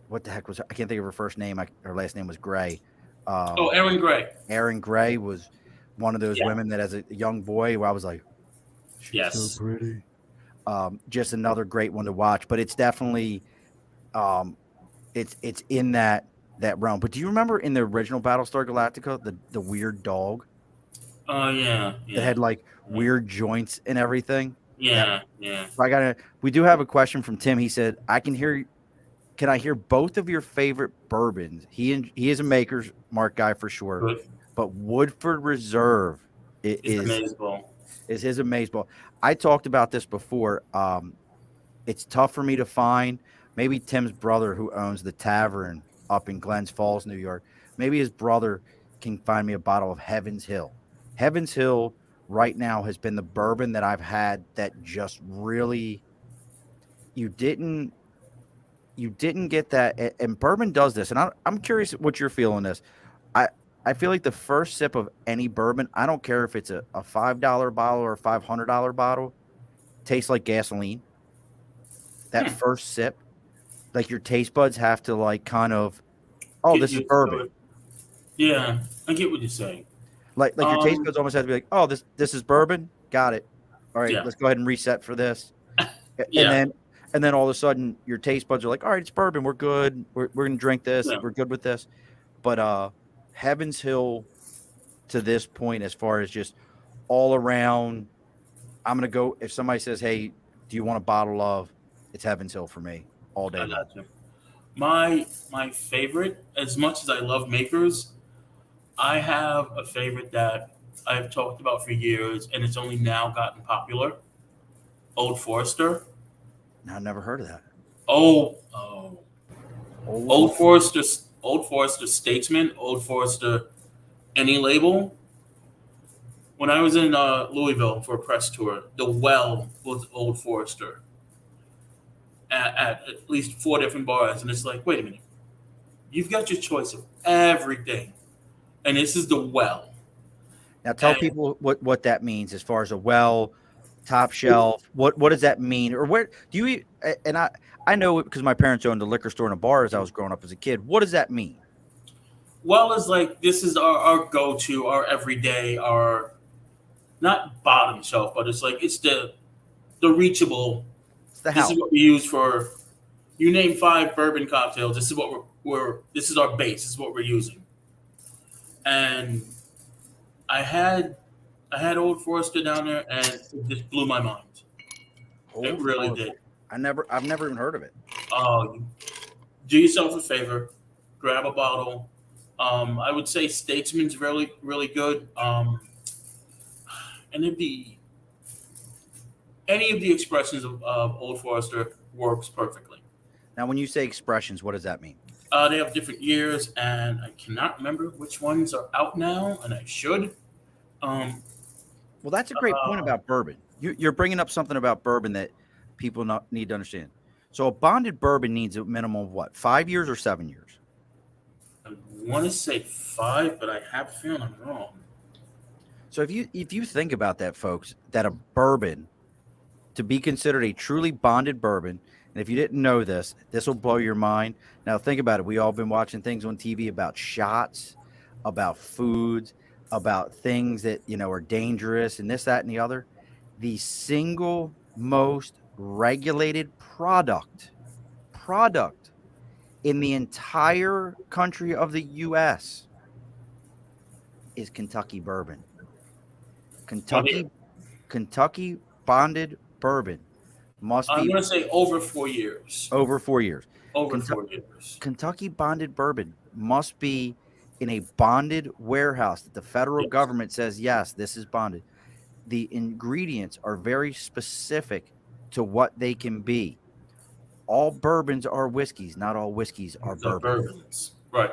what the heck was her? I can't think of her first name. Her last name was Gray. Oh, Um, Aaron Gray. Erin Gray was one of those Yeah. women that, as a young boy, I was like, she's so Yes. pretty. Just another great one to watch. But it's definitely um, it's in that realm. But do you remember in the original Battlestar Galactica the weird dog Oh yeah, that yeah, had like yeah, weird joints and everything? That yeah, yeah. I gotta. We do have a question from Tim. He said, "I can hear. Can I hear both of your favorite bourbons?" He is a Maker's Mark guy for sure, Good. but Woodford Reserve It's amazing. is his amazing. I talked about this before. It's tough for me to find. Maybe Tim's brother, who owns the tavern up in Glens Falls, New York, maybe his brother can find me a bottle of Heaven's Hill. Heaven's Hill right now has been the bourbon that I've had that just really you didn't you didn't get that, and bourbon does this, and I'm curious what you're feeling this. I I feel like the first sip of any bourbon, I don't care if it's a $5 bottle or a $500 bottle, tastes like gasoline. That Hmm. first sip, like your taste buds have to like kind of, oh, Get this is used to bourbon. it. Yeah, I get what you're saying. Like your taste Um, buds almost have to be like, oh, this is bourbon. Got it. All right, yeah, let's go ahead and reset for this. And yeah, then all of a sudden your taste buds are like, all right, it's bourbon. We're good. We're gonna drink this. yeah. We're good with this. But Heaven's Hill to this point, as far as just all around, I'm gonna go. If somebody says, hey, do you want a bottle of? It's Heaven's Hill for me all day I long. got you. My favorite, as much as I love makers, I have a favorite that I've talked about for years, and it's only now gotten popular. Old Forester. Now, I've never heard of that. Oh, Old Old Forester, Old Forester Statesman, Old Forester any label. When I was in Louisville for a press tour, the well was Old Forester at least four different bars, and it's like, wait a minute, you've got your choice of everything, and this is the well. Now, tell And people what that means as far as a well, top shelf. What does that mean, or where do you? And I know it because my parents owned a liquor store and a bar as I was growing up as a kid. What does that mean? well is like this is our go to, our everyday, our not bottom shelf, but it's like it's the reachable. It's the This is house. what we use for. You name five bourbon cocktails. This is what we're this is our base. This is what we're using. And I had I had Old Forester down there, and it just blew my mind. It Old really Forester. did. I've never even heard of it. Oh, do yourself a favor, grab a bottle. I would say Statesman's really really good. And it'd be any of the expressions of Old Forester works perfectly. Now, when you say expressions, what does that mean? They have different years, and I cannot remember which ones are out now, and I should. Um, Well, that's a great point uh, about bourbon. You're bringing up something about bourbon that people need to understand. So, a bonded bourbon needs a minimum of what, 5 years or 7 years? I want to say 5, but I have a feeling I'm wrong. So, if you think about that, folks, that a bourbon to be considered a truly bonded bourbon, and if you didn't know this, this will blow your mind. Now, think about it. We all been watching things on TV about shots, about foods, about things that are dangerous, and this, that, and the other. The single most regulated product in the entire country of the U.S. is Kentucky bourbon. Well, here, Kentucky bonded bourbon must I'm be going to say over 4 years. over 4 years. Over Kentucky, 4 years. Kentucky bonded bourbon must be in a bonded warehouse that the federal Yes. government says, yes, this is bonded. The ingredients are very specific to what they can be. All bourbons are whiskeys, not all whiskeys are The bourbon. bourbons. Right.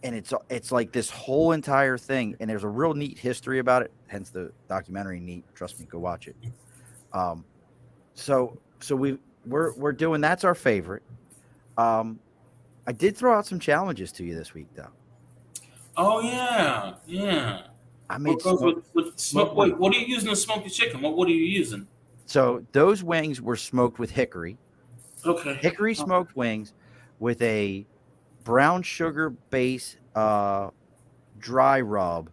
And it's like this whole entire thing, and there's a real neat history about it. Hence the documentary. Neat, trust me, go watch it. So we're doing that's our favorite. I did throw out some challenges to you this week, though. Oh, yeah. Yeah. I made What goes with smoke? smoke. Wait, what are you using to smoke the chicken? What are you using? So those wings were smoked with hickory, Okay. smoked wings with a brown sugar base dry rub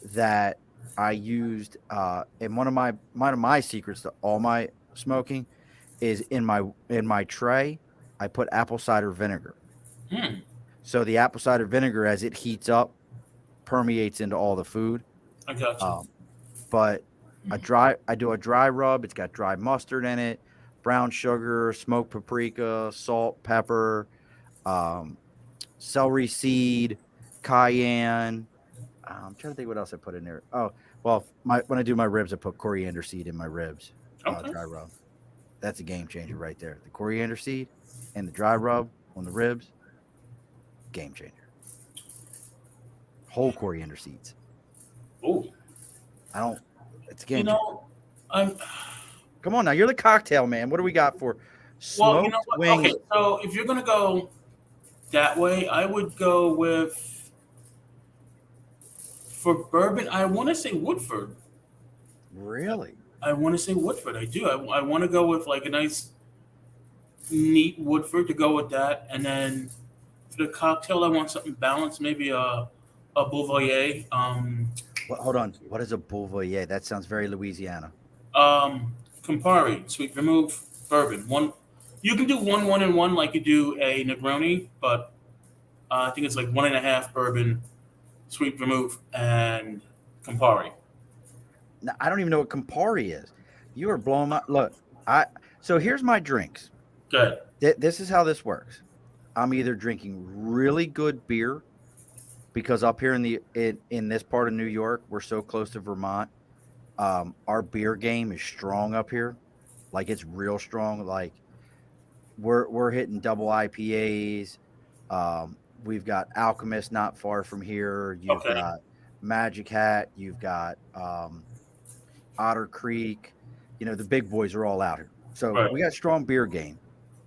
that I used. And one of my secrets to all my smoking is in my tray. I put apple cider vinegar. Hmm. So the apple cider vinegar, as it heats up, permeates into all the food. I got you. But I do a dry rub. It's got dry mustard in it, brown sugar, smoked paprika, salt, pepper, celery seed, cayenne. I'm trying to think what else I put in there. Oh, well, when I do my ribs, I put coriander seed in my ribs. Okay. Dry rub. That's a game changer right there. The coriander seed and the dry rub on the ribs, game changer. Whole coriander seeds. Oh, It's a game you changer. know, I'm. Come on now, you're the cocktail man. What do we got for Well, you smoked know what? wings? Okay, so if you're gonna go that way, I would go with for bourbon. I want to say Woodford. Really? I want to say Woodford. I do. I want to go with like a nice, neat Woodford to go with that, and then for the cocktail, I want something balanced. Maybe a Bouvier. Hold on. What is a Bouvier? That sounds very Louisiana. Campari, sweet vermouth, bourbon. One, you can do one, and one like you do a Negroni, but I think it's like 1.5 bourbon, sweet vermouth, and Campari. Now, I don't even know what Campari is. You are blowing my look. So here's my drinks. Good. This is how this works. I'm either drinking really good beer because up here in this part of New York, we're so close to Vermont. Our beer game is strong up here. Like it's real strong. Like we're hitting double IPAs. We've got Alchemist not far from here. You've Okay. got Magic Hat. You've got Otter Creek. The big boys are all out here. So Right. we got strong beer game.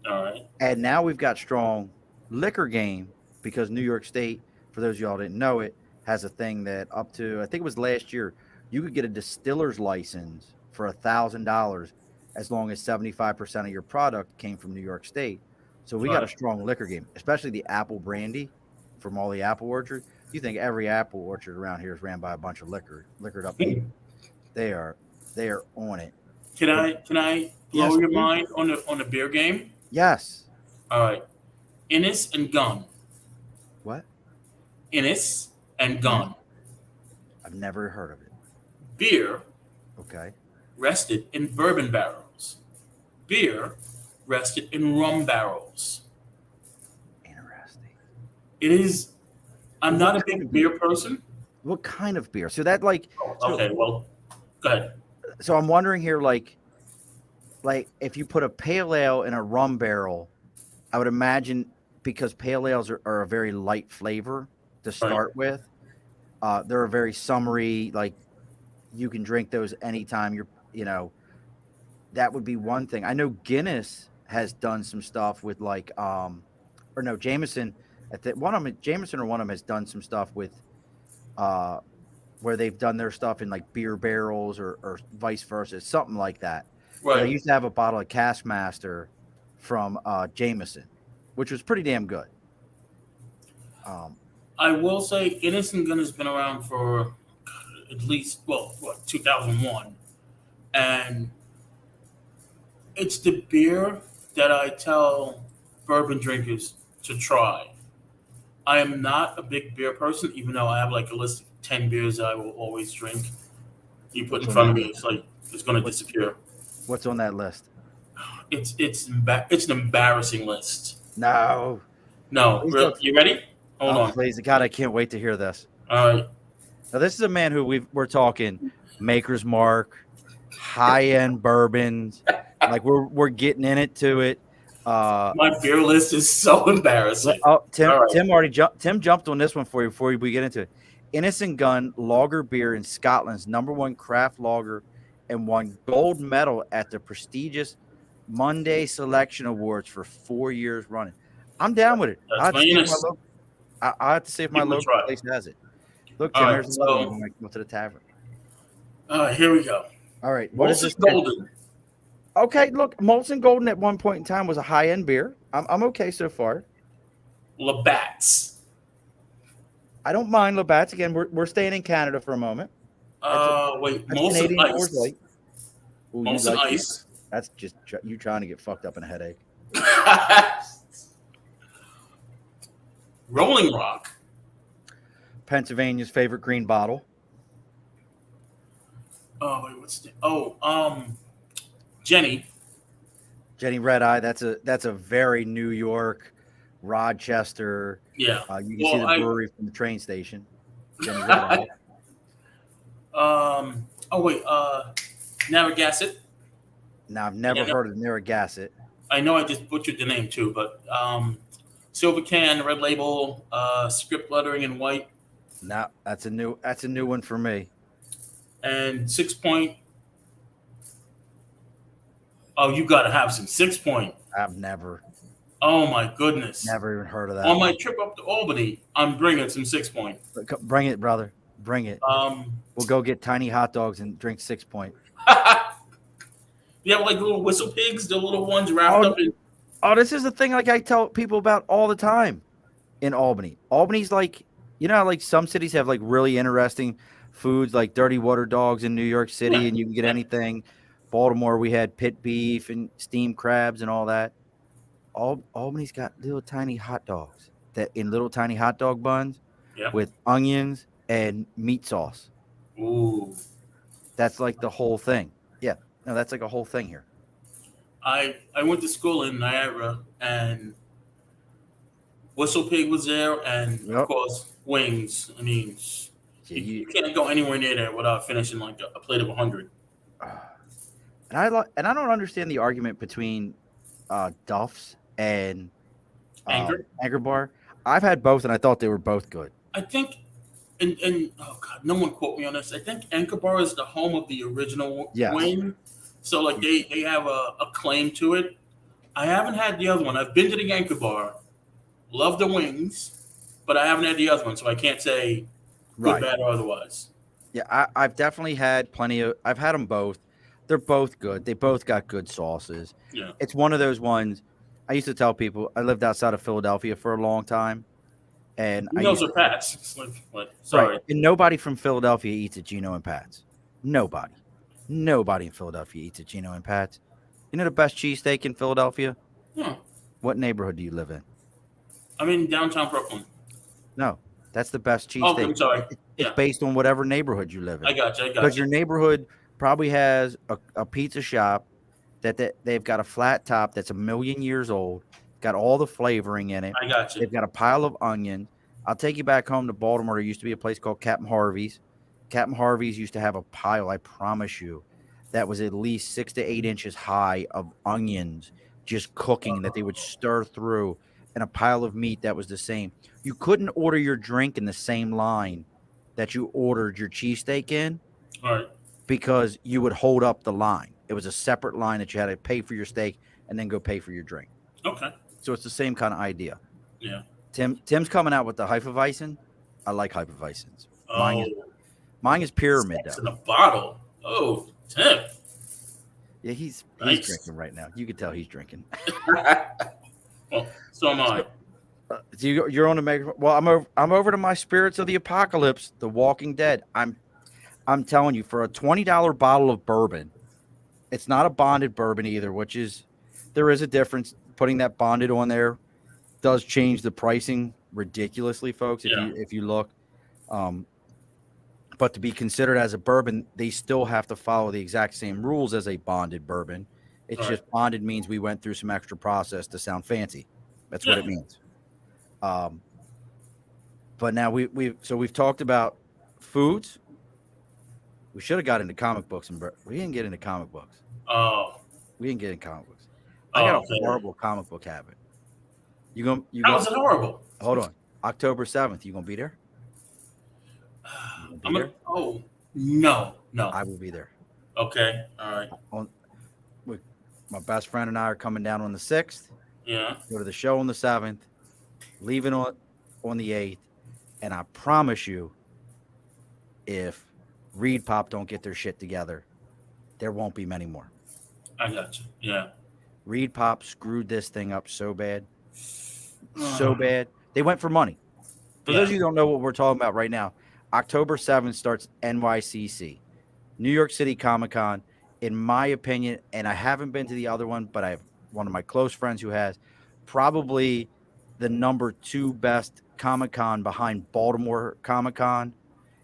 All right. And now we've got strong liquor game because New York State, for those of y'all didn't know it, has a thing that up to, I think it was last year, you could get a distiller's license for $1,000 as long as 75% of your product came from New York State. So we got a Right. strong liquor game, especially the apple brandy from all the apple orchards. You think every apple orchard around here is ran by a bunch of liquored up people. They are on it. Can I blow Yes, your please. mind on the beer game? Yes. All right. Innis and Gun. What? Innis and Gun. I've never heard of it. Beer Okay. rested in bourbon barrels. Beer rested in rum barrels. Interesting. It is. I'm not a big beer person. What kind of beer? So that like Okay, well, go ahead. so I'm wondering here like if you put a pale ale in a rum barrel, I would imagine because pale ales are a very light flavor to Right. start with. They're a very summery, like you can drink those anytime that would be one thing. I know Guinness has done some stuff with like or no, Jameson one of them Jameson or one of them has done some stuff with uh where they've done their stuff in like beer barrels or vice versa, something like that. Because I Right. used to have a bottle of Caskmaster from Jameson, which was pretty damn good. Um, I will say Innocent Gun has been around for at least, well, what, 2001. And it's the beer that I tell bourbon drinkers to try. I am not a big beer person, even though I have like a list of 10 beers that I will always drink. You put what's in on front that of me, list? it's like it's going to What disappear. what's on that list? It's an embarrassing list. No, No, please real, don't. you ready? Hold Oh, on. please, God, I can't wait to hear this. All right. Now, this is a man who we're talking Maker's Mark, high end bourbons, like we're getting in it to it. Uh, My beer list is so embarrassing. oh, All right. Tim jumped on this one for you before we get into it. Innocent Gun Lager beer in Scotland's #1 craft lager and won gold medal at the prestigious Monday Selection Awards for 4 years running. I'm down with it. I That's have to my see if my Innis. local. I have to see if my Give it a local try. place has it. Look, All Tim, right. there's another one So, when I go to the tavern. here we go. All right, what is Molson this? Golden. Okay, look, Molson Golden at one point in time was a high end beer. I'm okay so far. Labatt's. I don't mind Labatt's. Again, we're staying in Canada for a moment. Wait. That's Molson Canadian Coors Ice. Light. Ooh, you Molson like that? Ice. That's just you trying to get fucked up in a headache. Rolling Rock. Pennsylvania's favorite green bottle. Oh, wait. What's the. Oh, Jenny. Jenny Red Eye. That's a very New York, Rochester. Yeah. You can see Well, the brewery from the train station. Jenny Red Eye. Oh, wait. Narragansett. Now I've never Yeah, heard of Narragansett. I know I just butchered the name too, but silver can, red label, script lettering in white, No, that's a new one for me. and 6 point. Oh, you got to have some 6 point. I've never Oh my goodness! even heard of that On my one. trip up to Albany, I'm bringing some 6 point. Bring it, brother. Bring it. We'll go get tiny hot dogs and drink 6 point. You have like little whistle pigs, the little ones wrapped up in. Oh, this is the thing like I tell people about all the time in Albany. Albany's like, like some cities have like really interesting foods like dirty water dogs in New York City Yeah, and you can get yeah. anything. Baltimore, we had pit beef and steamed crabs and all that. Albany's got little tiny hot dogs that in little tiny hot dog buns Yeah. with onions and meat sauce. Ooh. That's like the whole thing. Yeah. No, that's like a whole thing here. I went to school in Niagara, and Whistle Pig was there, and of Yep. course Wings. I mean, you can't go anywhere near there without finishing like a plate of 100. And I don't understand the argument between Duff's and Anchor Bar. I've had both, and I thought they were both good. I think, and oh god, no one quote me on this. I think Anchor Bar is the home of the original Yes. wing, so like they have a claim to it. I haven't had the other one. I've been to the Anchor Bar, love the wings, but I haven't had the other one, so I can't say good, Right. bad, or otherwise. Yeah, I've definitely had plenty of. I've had them both. They're both good. They both got good sauces. Yeah. It's one of those ones. I used to tell people I lived outside of Philadelphia for a long time, and I Geno's used or Pat's. It's like, sorry. right. And nobody from Philadelphia eats at Gino and Pat's. Nobody in Philadelphia eats at Gino and Pat's. You know the best cheesesteak in Philadelphia? Huh. What neighborhood do you live in? I'm in downtown Brooklyn. No, that's the best Oh, cheesesteak. I'm sorry. It's Yeah. based on whatever neighborhood you live in. I got you. Because your neighborhood probably has a pizza shop that they've got a flat top that's 1,000,000 years old, got all the flavoring in it. I got you. They've got a pile of onions. I'll take you back home to Baltimore. There used to be a place called Captain Harvey's. Captain Harvey's used to have a pile, I promise you, that was at least 6 to 8 inches high of onions just cooking that they would stir through, and a pile of meat that was the same. You couldn't order your drink in the same line that you ordered your cheesesteak in All right. because you would hold up the line. It was a separate line that you had to pay for your steak and then go pay for your drink. Okay. So it's the same kind of idea. Yeah. Tim's coming out with the Hefeweizen. I like Hefeweizens. Oh, Mine is pyramid sex though. in a bottle. Oh, Tim. Yeah, he's Nice. drinking right now. You can tell he's drinking. Well, so am I. So you're on the mega. Well, I'm over to my Spirits of the Apocalypse, The Walking Dead. I'm telling you, for a $20 bottle of bourbon, it's not a bonded bourbon either, which is there is a difference. Putting that bonded on there does change the pricing ridiculously, folks. If you look, but to be considered as a bourbon, they still have to follow the exact same rules as a bonded bourbon. It's just bonded means we went through some extra process to sound fancy. That's what it means. But now we've talked about foods. We should have got into comic books, and we didn't get into comic books. Oh. We didn't get into comic books. I got a horrible comic book habit. How is it horrible? Hold on. October 7th, you gonna be there? No. I will be there. Okay. All right. My best friend and I are coming down on the 6th. Yeah. Go to the show on the 7th, leaving on the 8th, and I promise you, if Reed Pop don't get their shit together, there won't be many more. I got you. Yeah. Reed Pop screwed this thing up so bad. So bad. They went for money. For those of you who don't know what we're talking about right now, October 7th starts NYCC, New York City Comic Con. In my opinion, and I haven't been to the other one, but I have one of my close friends who has, probably the number 2 best Comic Con behind Baltimore Comic Con.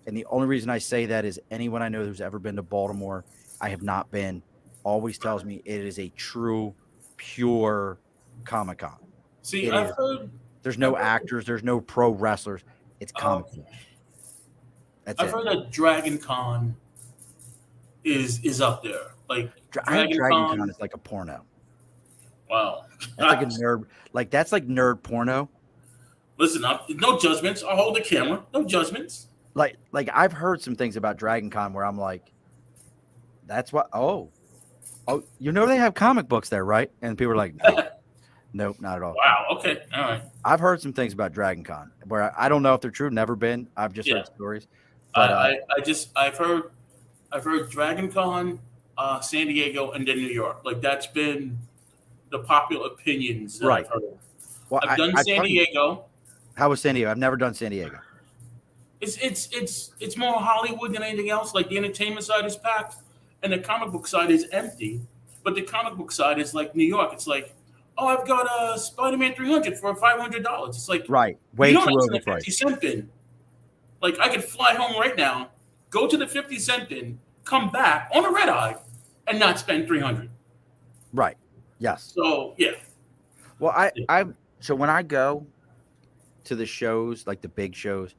And the only reason I say that is anyone I know who's ever been to Baltimore, I have not been, always tells me it is a true, pure Comic Con. See, I've heard there's no actors, there's no pro wrestlers. It's Comic Con. I've heard that Dragon Con is up there. Like Dragon Con is like a porno. Wow. That's like a nerd. Like that's like nerd porno. Listen, no judgments. I'll hold the camera. No judgments. Like I've heard some things about Dragon Con where I'm like, that's what. Oh, you know they have comic books there, right? And people are like, nope, not at all. Wow. Okay. All right. I've heard some things about Dragon Con where I don't know if they're true. Never been. I've just heard stories. But, I've heard Dragon Con, San Diego, and then New York. Like that's been the popular opinions that I've heard. Well, I've done San Diego. How was San Diego? I've never done San Diego. It's more Hollywood than anything else. Like the entertainment side is packed, and the comic book side is empty. But the comic book side is like New York. It's like, oh, I've got a Spider-Man 300 for $500. It's like right, way too overpriced. 50-cent bin. Like I could fly home right now, go to the 50-cent bin, come back on a red eye, and not spend $300. Right. Yes. So yeah. Well, so when I go to the shows, like the big shows,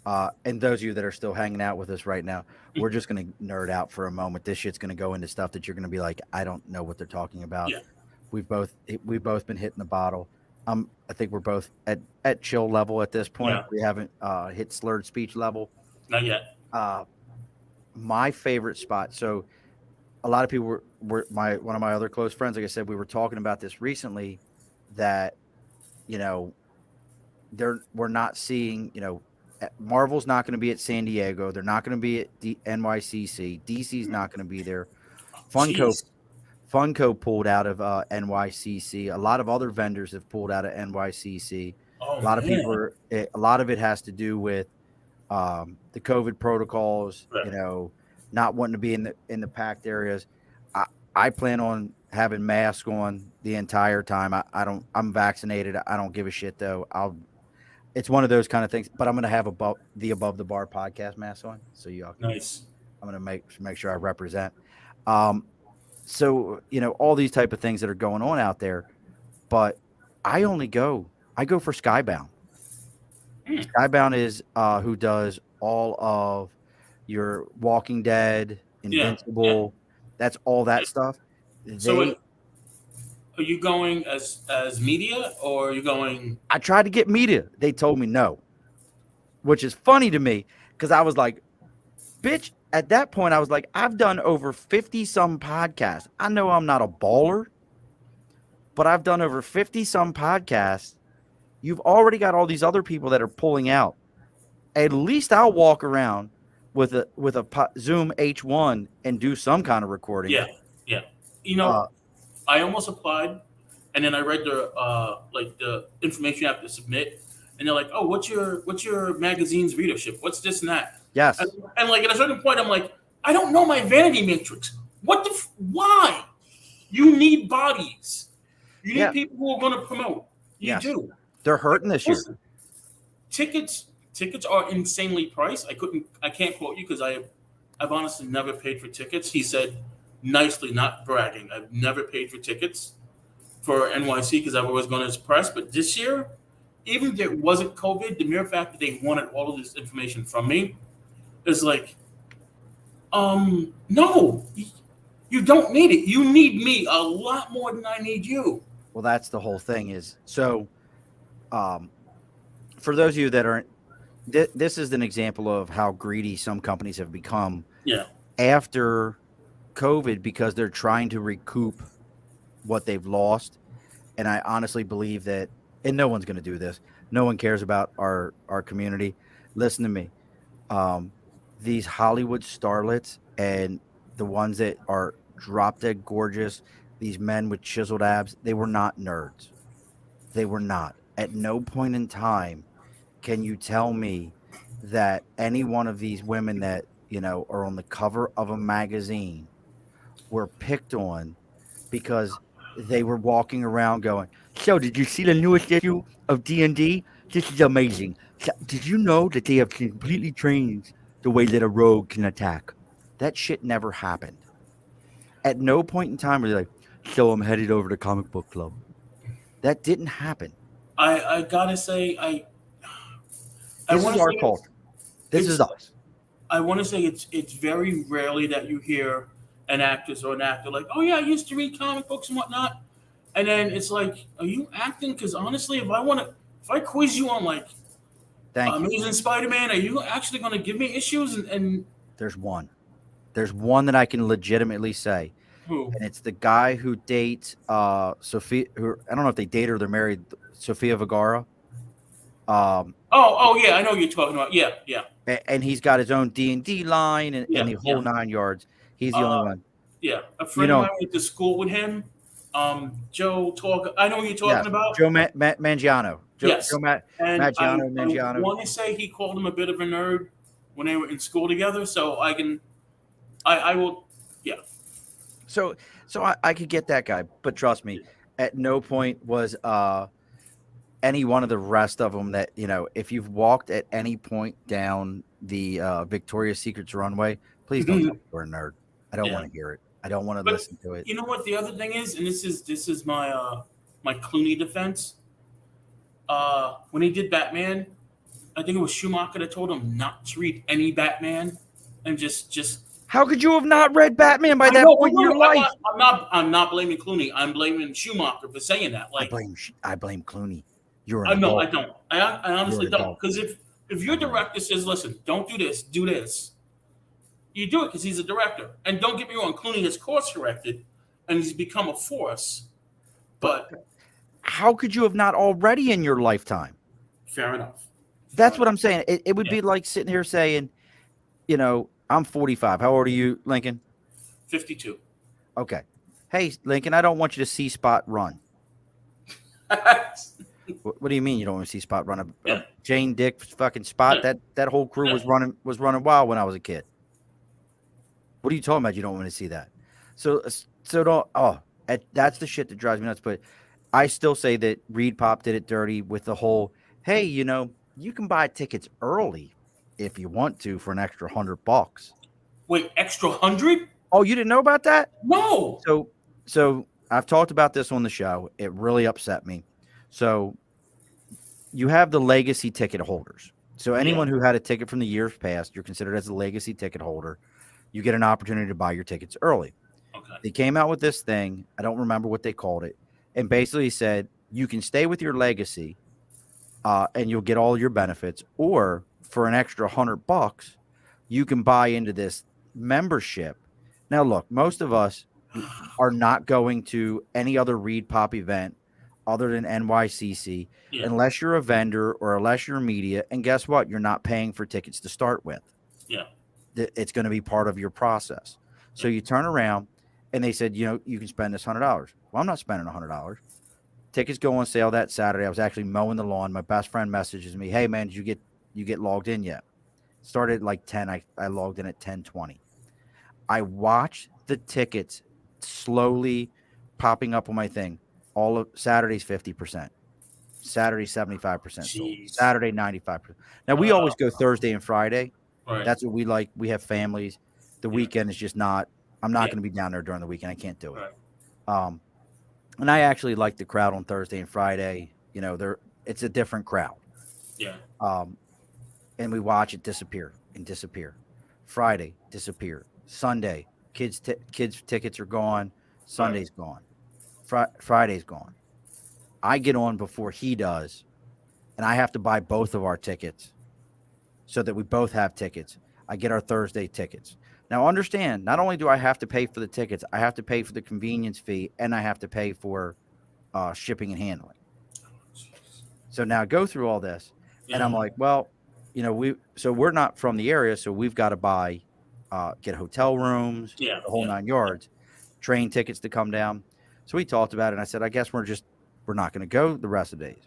and those of you that are still hanging out with us right now, we're just gonna nerd out for a moment. This shit's gonna go into stuff that you're gonna be like, I don't know what they're talking about. Yeah. We've both been hitting the bottle. I think we're both at chill level at this point. Yeah. We haven't hit slurred speech level. Not yet. My favorite spot. So a lot of people were one of my other close friends. Like I said, we were talking about this recently that, we're not seeing, Marvel's not going to be at San Diego. They're not going to be at NYCC. DC's not going to be there. Funko pulled out of NYCC. A lot of other vendors have pulled out of NYCC. Oh, a lot of people a lot of it has to do with the COVID protocols, right. Not wanting to be in the packed areas. I plan on having masks on the entire time. I'm vaccinated. I don't give a shit though. It's one of those kind of things, but I'm going to have Above the Bar podcast mask on. So y'all can, nice. I'm going to make sure I represent. So, all these type of things that are going on out there, but I go for Skybound. Skybound is who does all of your Walking Dead, Invincible. Yeah. That's all that stuff. Are you going as media, or are you going? I tried to get media. They told me no, which is funny to me because I was like, bitch, at that point, I was like, I've done over 50 some podcasts. I know I'm not a baller, but I've done over 50 some podcasts. You've already got all these other people that are pulling out. At least I'll walk around with a Zoom H1 and do some kind of recording. Yeah, yeah. Uh, I almost applied, and then I read the information you have to submit, and they're like, "Oh, what's your magazine's readership? What's this and that?" And, yes, and like at a certain point, I'm like, "I don't know my vanity matrix. Why? You need bodies. You need yeah, people who are going to promote. You yes, do. they're Like, hurting this year. listen, tickets are insanely priced. I can't quote you because I've honestly never paid for tickets. He said nicely, not bragging. I've never paid for tickets for NYC because I've always gone as press. But this year, even if there wasn't COVID, the mere fact that they wanted all of this information from me is like, no, you don't need it. You need me a lot more than I need you. Well, that's the whole thing. Is so. Um, for those of you that aren't, this is an example of how greedy some companies have become Yeah. after COVID because they're trying to recoup what they've lost. And I honestly believe that, and no one's going to do this. No one cares about our community. Listen to me. Um, these Hollywood starlets and the ones that are drop dead gorgeous, these men with chiseled abs, they were not nerds. They were not. At no point in time can you tell me that any one of these women that, are on the cover of a magazine were picked on because they were walking around going, "So, did you see the newest issue of D&D? This is amazing. So, did you know that they have completely changed the way that a rogue can attack?" That shit never happened. At no point in time were they like, "So, I'm headed over to comic book club." That didn't happen. I gotta say I This want is to our say culture. This is it's us. I want to say it's very rarely that you hear an actress or an actor like, "Oh yeah, I used to read comic books and whatnot," and then it's like, "Are you acting?" Because honestly, if I quiz you on like Thank you. Amazing Spider-Man, are you actually going to give me issues and There's one. There's one that I can legitimately say, who? and it's the guy who dates Sophia. Who I don't know if they date or they're married. Sofia Vergara. Um, Oh yeah, I know what you're talking about. Yeah, yeah, and he's got his own D&D line and yeah, the yeah. whole nine yards. He's the only Uh, one. yeah. A You friend of know, mine went to school with him. Joe talk. I know what you're yes, talking about. Joe Mangiano. Yes, and I Mangiano. want to say he called him a bit of a nerd when they were in school together. So I will, yeah, So I could get that guy, but trust me, at no point was any one of the rest of them that, if you've walked at any point down the Victoria's Secrets runway, please don't tell me you're a nerd. I don't yeah. want to hear it. I don't want to But listen to it. you know what? The other thing is, and this is my Clooney defense. When he did Batman, I think it was Schumacher that told him not to read any Batman and just. How could you have not read Batman by I that know, point in no, your no, life? I'm not blaming Clooney. I'm blaming Schumacher for saying that. I Like, blame I blame Clooney. You're an I no, I adult. don't. I You're honestly an don't. adult. Because if your director says, "Listen, don't do this, do this," you do it because he's a director. And don't get me wrong, Clooney has course corrected, and he's become a force. But But how could you have not already in your lifetime? fair enough. Fair That's what enough. I'm saying. It would Yeah, be like sitting here saying, I'm 45. How old are you, Lincoln? 52. Okay. Hey, Lincoln, I don't want you to see Spot run. What do you mean you don't want to see Spot run? A Yeah, Jane Dick fucking Spot? yeah, That whole crew yeah. was running wild when I was a kid. What are you talking about? You don't want to see that. So don't. That's the shit that drives me nuts. But I still say that Reed Pop did it dirty with the whole. Hey, you can buy tickets early if you want to for an extra $100. Wait, extra 100? Oh, you didn't know about that? No. So I've talked about this on the show. It really upset me. So you have the legacy ticket holders. So Yeah. anyone who had a ticket from the years past, you're considered as a legacy ticket holder. You get an opportunity to buy your tickets early. Okay. They came out with this thing. I don't remember what they called it. and basically said you can stay with your legacy, and you'll get all your benefits, or for an extra $100, you can buy into this membership. Now, look, most of us are not going to any other Reed Pop event other than NYCC Yeah. unless you're a vendor or unless you're media. And guess what? You're not paying for tickets to start with. Yeah. It's going to be part of your process. So Yeah. you turn around and they said, you can spend this $100. Well, I'm not spending $100. Tickets go on sale that Saturday. I was actually mowing the lawn. My best friend messages me, "Hey man, did you get logged in yet?" Started at like 10. I logged in at 10:20. I watched the tickets slowly popping up on my thing. All of Saturday's 50%. Saturday 75% sold. Jeez. Saturday 95%. Now we always go Thursday and Friday. Right. That's what we like. We have families. The Yeah. weekend is just not. I'm not Yeah. going to be down there during the weekend. I can't do it. Right. And I actually like the crowd on Thursday and Friday. It's a different crowd. Yeah. And we watch it disappear and disappear. Friday disappear. Sunday, kids tickets are gone. Sunday's gone. Friday's gone. I get on before he does, and I have to buy both of our tickets so that we both have tickets. I get our Thursday tickets. Now, understand, not only do I have to pay for the tickets, I have to pay for the convenience fee, and I have to pay for shipping and handling. So now go through all this, and I'm like, well, we're not from the area, so we've got to get hotel rooms, Yeah. the whole 9 yards, train tickets to come down. So we talked about it, and I said, I guess we're not going to go the rest of the days.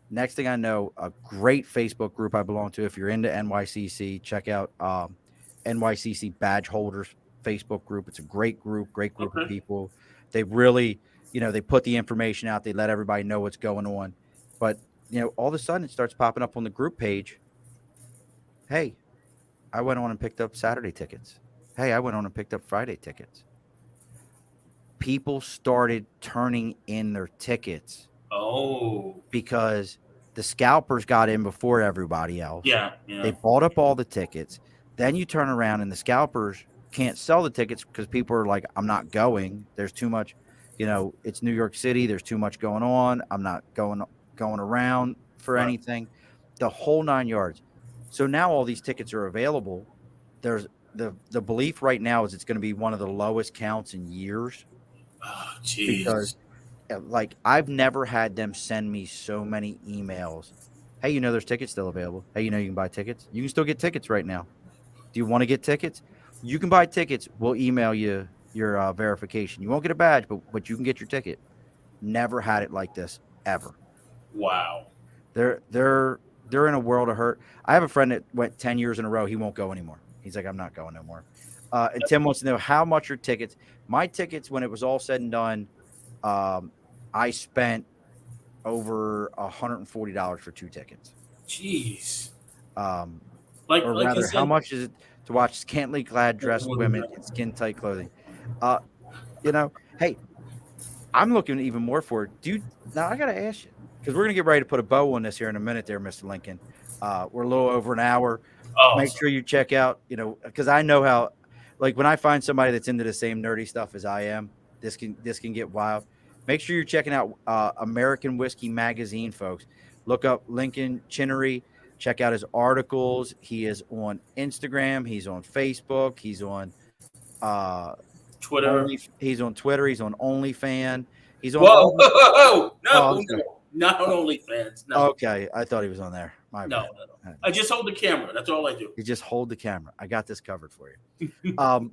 Next thing I know, a great Facebook group I belong to. If you're into NYCC, check out NYCC Badge Holders Facebook group. It's a great group of people. They really, they put the information out. They let everybody know what's going on. But, all of a sudden it starts popping up on the group page. Hey, I went on and picked up Saturday tickets. Hey, I went on and picked up Friday tickets. People started turning in their tickets. Oh. Because the scalpers got in before everybody else. Yeah. Yeah. They bought up all the tickets. Then you turn around and the scalpers can't sell the tickets because people are like, I'm not going. There's too much, it's New York City. There's too much going on. I'm not going around for anything. The whole 9 yards. So now all these tickets are available. There's the belief right now is it's going to be one of the lowest counts in years. Oh, jeez. Because I've never had them send me so many emails. Hey, there's tickets still available. Hey, you can buy tickets. You can still get tickets right now. Do you want to get tickets? You can buy tickets. We'll email you your verification. You won't get a badge, but you can get your ticket. Never had it like this ever. Wow. They're in a world of hurt. I have a friend that went 10 years in a row. He won't go anymore. He's like, I'm not going no more. And Tim wants to know how much are tickets. My tickets, when it was all said and done, I spent over $140 for 2 tickets. Jeez. Or rather, how much is it to watch scantily clad dressed women in skin tight clothing? Hey, I'm looking even more for it. Dude, now I got to ask you, because we're going to get ready to put a bow on this here in a minute there, Mr. Lincoln. We're a little over an hour. Make sure you check out, because I know how, when I find somebody that's into the same nerdy stuff as I am, this can get wild. Make sure you're checking out American Whiskey Magazine, folks. Look up Lincoln Chinnery. Check out his articles. He is on Instagram. He's on Facebook. He's on Twitter. He's on Twitter. He's on OnlyFans. He's on. Whoa! No, not on OnlyFans. No. Okay, I thought he was on there. No. I just hold the camera. That's all I do. You just hold the camera. I got this covered for you.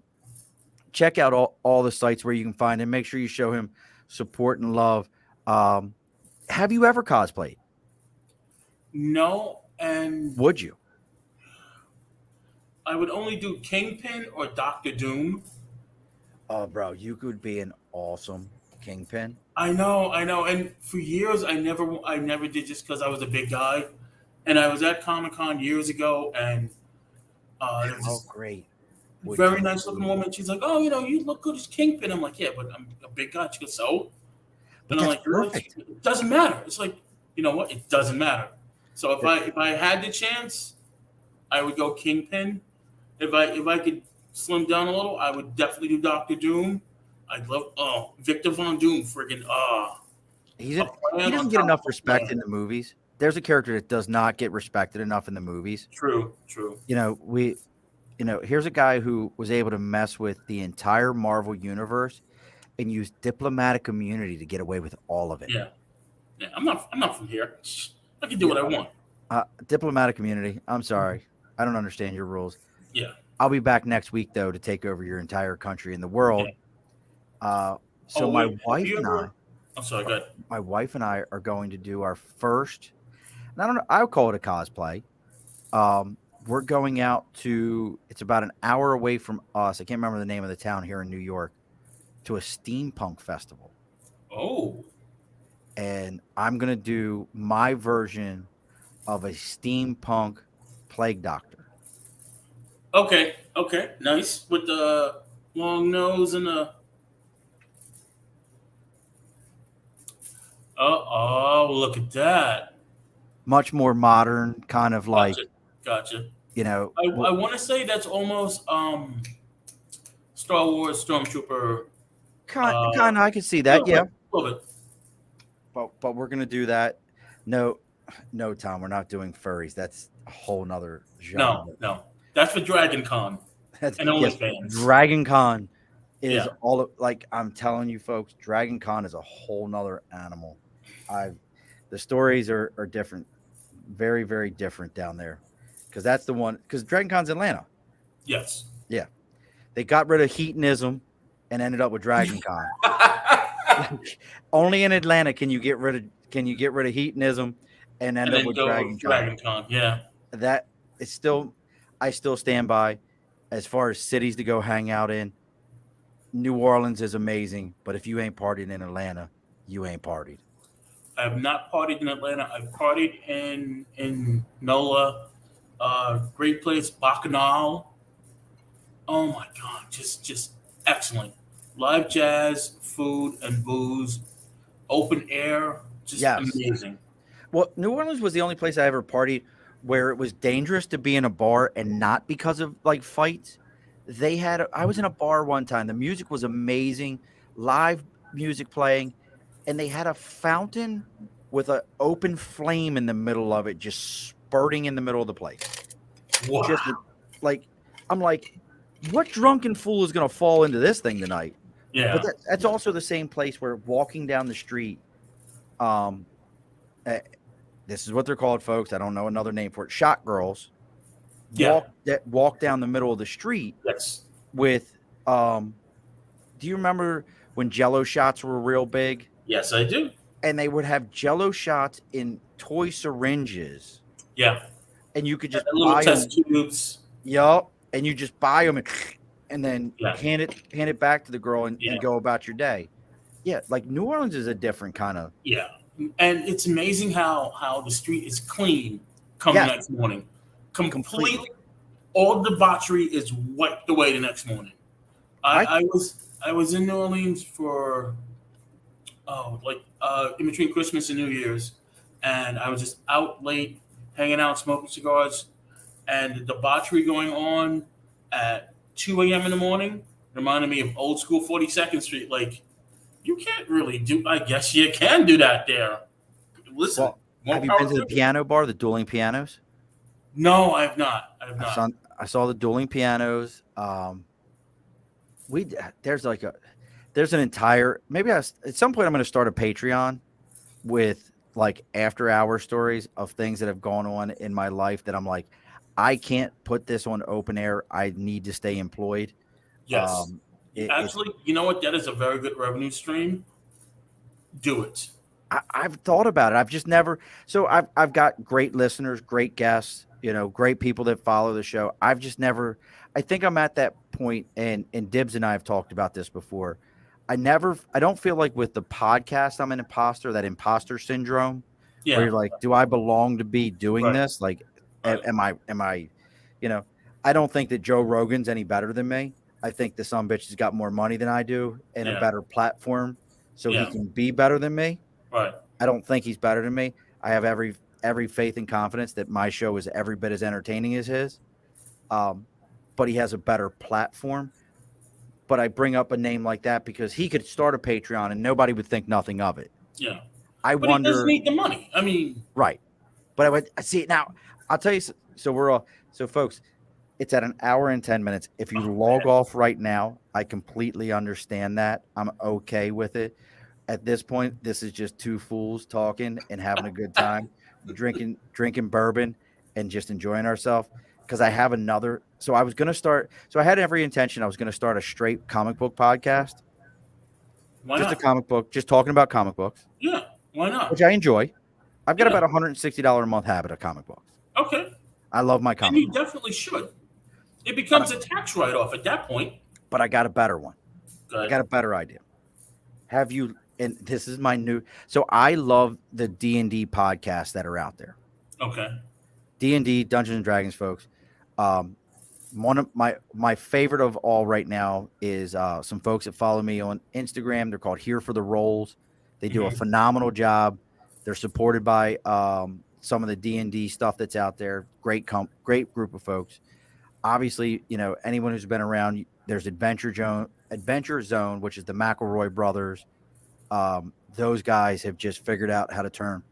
Check out all the sites where you can find him. Make sure you show him support and love. Have you ever cosplayed? No, and would you? I would only do Kingpin or Doctor Doom. Oh, bro, you could be an awesome Kingpin. I know, and for years I never did, just because I was a big guy, and I was at Comic-Con years ago, and there was great. Very nice looking woman. She's like, "Oh, you look good as Kingpin." I'm like, "Yeah, but I'm a big guy." She goes, "So?" And I'm like, perfect. It doesn't matter. It's like, you know what? It doesn't matter. So if I had the chance, I would go Kingpin. If I could slim down a little, I would definitely do Doctor Doom. I'd love Victor Von Doom, friggin' He's A in, he plan on doesn't get top enough of a respect plan. in the movies. There's a character that does not get respected enough in the movies. True, true. You know, here's a guy who was able to mess with the entire Marvel universe and use diplomatic immunity to get away with all of it. Yeah, yeah. I'm not from here. I can do Yeah, what I want. diplomatic immunity. I'm sorry. I don't understand your rules. Yeah, I'll be back next week though to take over your entire country and the yeah. world. Uh, so Oh my wait, have wife you and I, ever? I'm sorry. Go ahead. my wife and I are going to do our first. And I don't know. I'll call it a cosplay. We're going out to. It's about an hour away from us. I can't remember the name of the town here in New York. To a steampunk festival, Oh, and I'm gonna do my version of a steampunk plague doctor. okay, okay. Nice with the long nose and the. Oh, look at that. Much more modern, kind of like Gotcha, gotcha. you know, I want to say that's almost Star Wars Stormtrooper. kind of. I can see A that, little yeah. bit, a little bit. But we're gonna do that. No, no, Tom, we're not doing furries. That's a whole nother genre. No, no. That's for Dragon Con That's and yes. OnlyFans. Dragon Con is Yeah. like I'm telling you, folks. Dragon Con is a whole nother animal. I've the stories are different, very very different down there, because that's the one. Because Dragon Con's Atlanta. Yes. Yeah, they got rid of hedonism and ended up with Dragon Con. Like, only in Atlanta can you get rid of hedonism and end And up then with go Dragon with Con. Dragon Con. Yeah. That is still, I still stand by. As far as cities to go hang out in, New Orleans is amazing, but if you ain't partied in Atlanta, you ain't partied. I have not partied in Atlanta. I've partied in NOLA. Great place, Bacchanal. Oh my God, just excellent. Live jazz, food and booze, open air, just Yes. amazing. Well, New Orleans was the only place I ever partied where it was dangerous to be in a bar and not because of like fights. I was in a bar one time. The music was amazing, live music playing, and they had a fountain with an open flame in the middle of it, just spurting in the middle of the place. Wow. Just like, I'm like, what drunken fool is going to fall into this thing tonight? But Yeah. that's also the same place where walking down the street, um, eh, this is what they're called, folks. I don't know another name for it. Shot girls Yeah. walk down the middle of the street Yes. with. Do you remember when Jello shots were real big? Yes, I do. And they would have Jello shots in toy syringes, Yeah. and you could And just the little buy them. test tubes. Yup, and you just buy them and then Yeah. hand it back to the girl and Yeah. go about your day. Yeah, like New Orleans is a different kind of. Yeah. And it's amazing how the street is clean come the Yes. next morning. Completely, Completely. all debauchery is wiped away the next morning. I I was in New Orleans for in between Christmas and New Year's, and I was just out late, hanging out, smoking cigars, and the debauchery going on at 2 a.m. in the morning reminded me of old school 42nd Street. Like, you can't really do. I guess you can do that there. Listen, well, more have you power been to to the you. piano bar, the dueling pianos? No, I have not. I have I not. saw I saw the dueling pianos. We there's an entire maybe at some point I'm going to start a Patreon with like after hour stories of things that have gone on in my life that I'm like, I can't put this on open air. I need to stay employed. Yes. It's Actually, you know what? That is a very good revenue stream. Do it. I've thought about it. I've just never. So I've got great listeners, great guests, great people that follow the show. I've just never. I think I'm at that point, and Dibbs and I have talked about this before. I don't feel like with the podcast I'm an imposter, that imposter syndrome, where Yeah. you're like, do I belong to be doing Right. this? Like, Right. am I, you know, I don't think that Joe Rogan's any better than me. I think the bitch has got more money than I do and a Yeah. better platform, so he Yeah. can be better than me. Right. I don't think he's better than me. I have every faith and confidence that my show is every bit as entertaining as his. But he has a better platform. But I bring up a name like that because he could start a Patreon and nobody would think nothing of it. Yeah. I But he doesn't wonder, need the money. I mean, right. But I would see now. I'll tell you. So we're all so folks. It's at an hour and 10 minutes. If you oh, log man. off right now, I completely understand that. I'm okay with it. At this point, this is just two fools talking and having a good time, drinking bourbon and just enjoying ourselves. Because I have another. So I was gonna start. So I had every intention. I was gonna start a straight comic book podcast, Why just a not? comic book, just talking about comic books, Yeah, why not? which I enjoy. I've got Yeah, about $160 a month habit of comic books. okay. I love my And comic you books, definitely should. It but becomes a tax write off at that point. I got a better one. I Good. got a better idea. Have you? And this is my new. So I love the D&D podcasts that are out there. Okay. D&D, Dungeons and Dragons, folks. Um, one of my favorite of all right now is some folks that follow me on Instagram. They're called Here for the Rolls. They do a Hmm. phenomenal job. They're supported by some of the D&D stuff that's out there. Great group of folks. Obviously, anyone who's been around, there's Adventure Zone, which is the McElroy brothers. Those guys have just figured out how to turn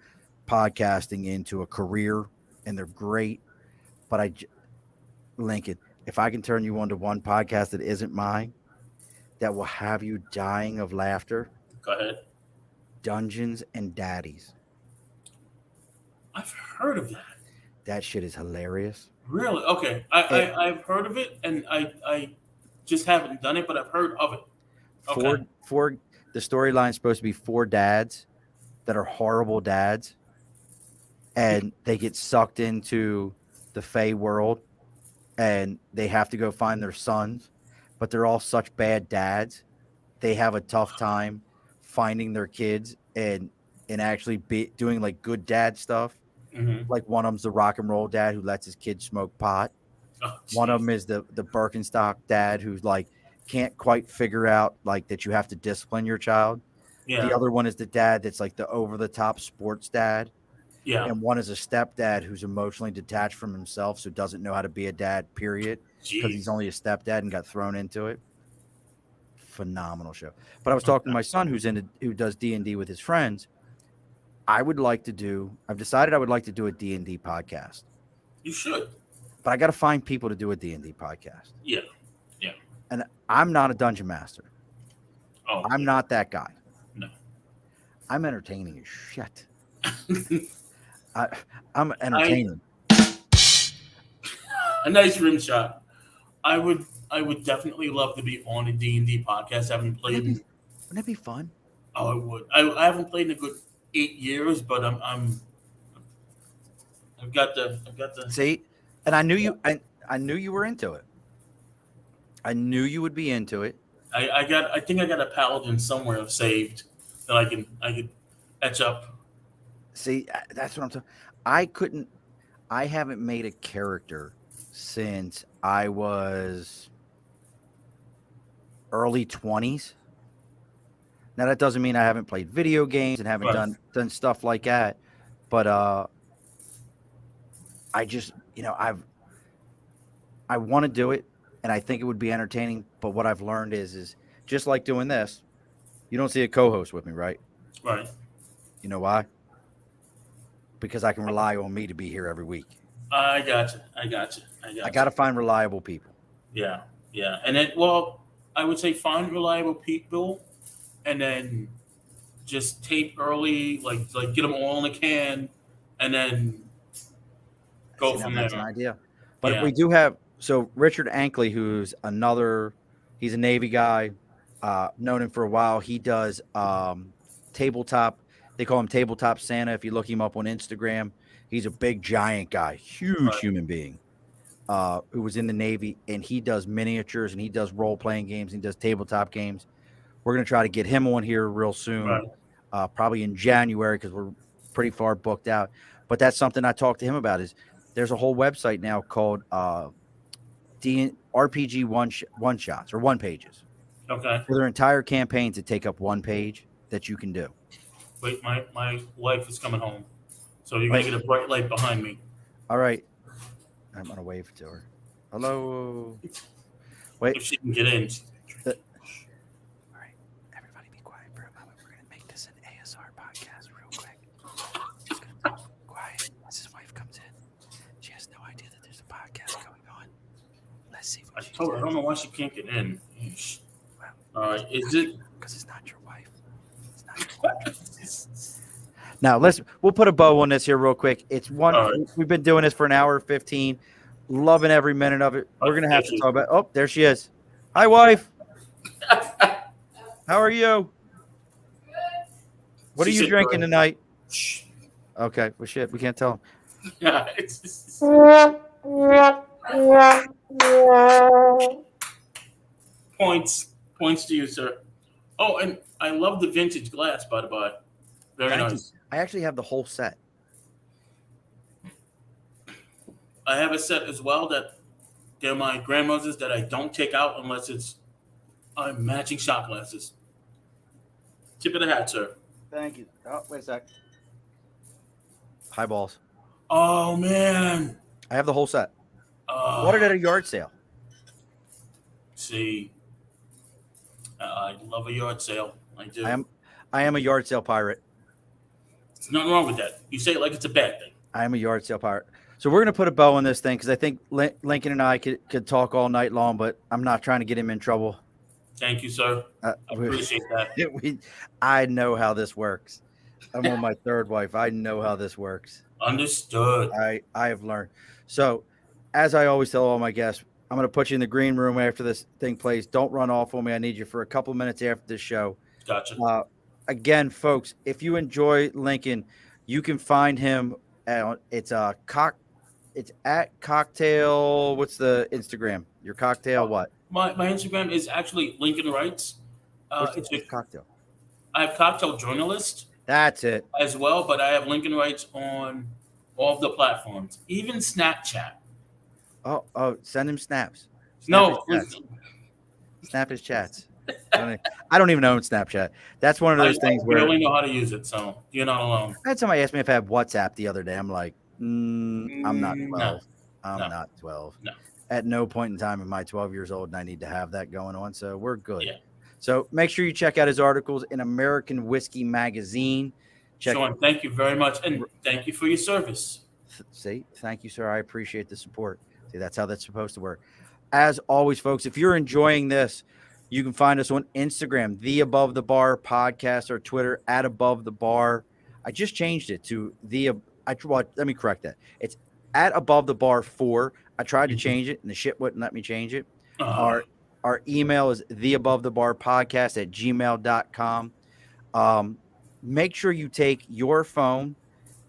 podcasting into a career, and they're great. But Lincoln, if I can turn you on to one podcast that isn't mine, that will have you dying of laughter, Go ahead. Dungeons and Daddies. I've heard of that. That shit is hilarious. Really? Okay. I, It, I I've heard of it, and I just haven't done it, but I've heard of it. Okay. four the storyline is supposed to be four dads that are horrible dads, and they get sucked into the Fey world, and they have to go find their sons, but they're all such bad dads. They have a tough time finding their kids and actually doing like good dad stuff. Hmm. Like one of them's the rock and roll dad who lets his kids smoke pot. Oh, One of jeez. them is the Birkenstock dad who's like can't quite figure out like that you have to discipline your child. The Yeah. other one is the dad that's like the over the top sports dad. Yeah. And one is a stepdad who's emotionally detached from himself, so doesn't know how to be a dad, period, because he's Jeez. only a stepdad and got thrown into it. Phenomenal show. But I was talking to Okay. my son who does D&D with his friends. I've decided I would like to do a D&D podcast. You should. But I got to find people to do a D&D podcast. Yeah. Yeah. And I'm not a dungeon master. Oh, I'm not that guy. no. I'm entertaining as shit. I'm I entertaining. a nice rim shot. I would definitely love to be on a D&D podcast. I haven't played. Wouldn't it be fun? Oh, I would. I haven't played in a good 8 years, but I've got the. See, and I knew you were into it. I knew you would be into it. I think I got a paladin somewhere saved that I could etch up. See, that's what I'm talking. I haven't made a character since I was early 20s. Now that doesn't mean I haven't played video games and haven't Right. done stuff like that, but I just, I want to do it and I think it would be entertaining, but what I've learned is just like doing this, you don't see a co-host with me, right? Right. You know why? Because I can rely on me to be here every week. I got you. I got you. I got to find reliable people. Yeah. Yeah. And then, well, I would say find reliable people, and then just tape early, like get them all in a can, and then go See, now from that's an there. idea. But Yeah. we do have Richard Ankley, who's he's a Navy guy, known him for a while. He does tabletop. They call him Tabletop Santa. If you look him up on Instagram, he's a big giant guy, huge Right. human being, who was in the Navy, and he does miniatures and he does role playing games and he does tabletop games. We're gonna try to get him on here real soon, Right. probably in January because we're pretty far booked out. But that's something I talked to him about. Is there's a whole website now called RPG one shots or one pages Okay. for their entire campaign to take up one page that you can do. Wait, my wife is coming home, so you're Right. gonna get a bright light behind me. All right, I'm gonna wave to her. Hello. Wait. If she can get in. All right, everybody, be quiet for a moment. We're gonna make this an ASR podcast real quick. guest going on. Let's see what I told her. I don't know why she can't get in. Is it? Because it's not your wife. It's not your wife. Now we'll put a bow on this here real quick. It's one. Right. We've been doing this for an hour 15. Loving every minute of it. We're gonna have to talk about. Oh, there she is. Hi, wife. How are you? What are you drinking tonight? Okay. Well, shit. We can't tell him. Yeah. Points to you, sir. Oh, and I love the vintage glass, by the by. Very nice. I actually have the whole set. I have a set as well that they're my grandmother's that I don't take out unless it's matching shot glasses. Tip of the hat, sir. Thank you. Oh, wait a sec. Highballs. Oh, man. I have the whole set. Bought it at a yard sale. See, I love a yard sale. I do. I am a yard sale pirate. There's nothing wrong with that. You say it like it's a bad thing. I am a yard sale pirate. So we're going to put a bow on this thing because I think Lincoln and I could talk all night long, but I'm not trying to get him in trouble. Thank you, sir. I appreciate that. I know how this works. I'm on my third wife. I know how this works. Understood. I have learned. So as I always tell all my guests, I'm going to put you in the green room after this thing plays. Don't run off on me. I need you for a couple minutes after this show. Gotcha. Again, folks, if you enjoy Lincoln, you can find him. It's at cocktail. What's the Instagram? Your cocktail what? My Instagram is actually Lincoln Writes. It's cocktail. I have Cocktail Journalist. That's it. As well, but I have Lincoln Writes on all of the platforms, even Snapchat. Oh, send him snaps. Snap his chats. I don't even own Snapchat. That's one of those things where I really know how to use it, so you're not alone. I had somebody ask me if I had WhatsApp the other day. I'm like, I'm not 12. No. I'm not 12. No. At no point in time am I 12 years old and I need to have that going on. So we're good. Yeah. So make sure you check out his articles in American Whiskey Magazine. Sean, thank you very much. And thank you for your service. See, thank you, sir. I appreciate the support. See, that's how that's supposed to work. As always, folks, if you're enjoying this, you can find us on Instagram, The Above the Bar Podcast, or Twitter at Above the Bar. I just changed it to let me correct that. It's at Above the Bar 4. I tried to change it, and the shit wouldn't let me change it. Our email is theabovethebarpodcast@gmail.com. Make sure you take your phone,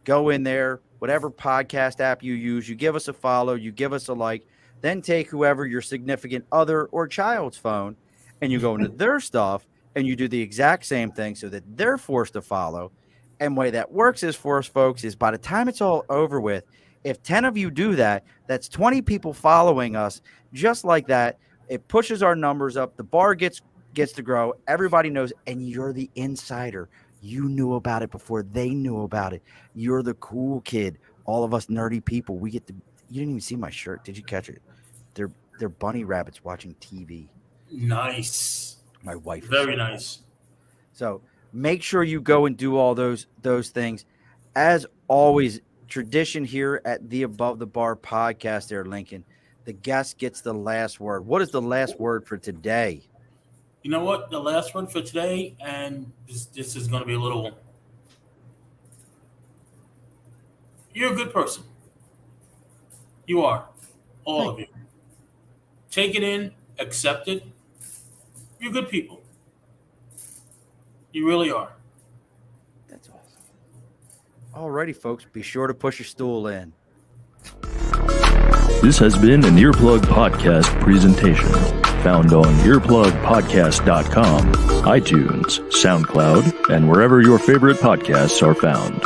go in there, whatever podcast app you use, you give us a follow, you give us a like, then take whoever your significant other or child's phone, and you go into their stuff, and you do the exact same thing so that they're forced to follow. And the way that works is for us, folks, is by the time it's all over with, if 10 of you do that, that's 20 people following us just like that. It pushes our numbers up. The bar gets to grow. Everybody knows, and you're the insider. You knew about it before they knew about it. You're the cool kid. All of us nerdy people, we get to. You didn't even see my shirt. Did you catch it? They're bunny rabbits watching TV. Nice. My wife. Very nice. So make sure you go and do all those things. As always, tradition here at the Above the Bar podcast there, Lincoln. The guest gets the last word. What is the last word for today? You know what? The last word for today, and this is going to be a little... You're a good person. You are. All of you. Take it in. Accept it. You're good people. You really are. That's awesome. All righty, folks. Be sure to push your stool in. This has been an Earplug Podcast presentation, found on earplugpodcast.com, iTunes, SoundCloud, and wherever your favorite podcasts are found.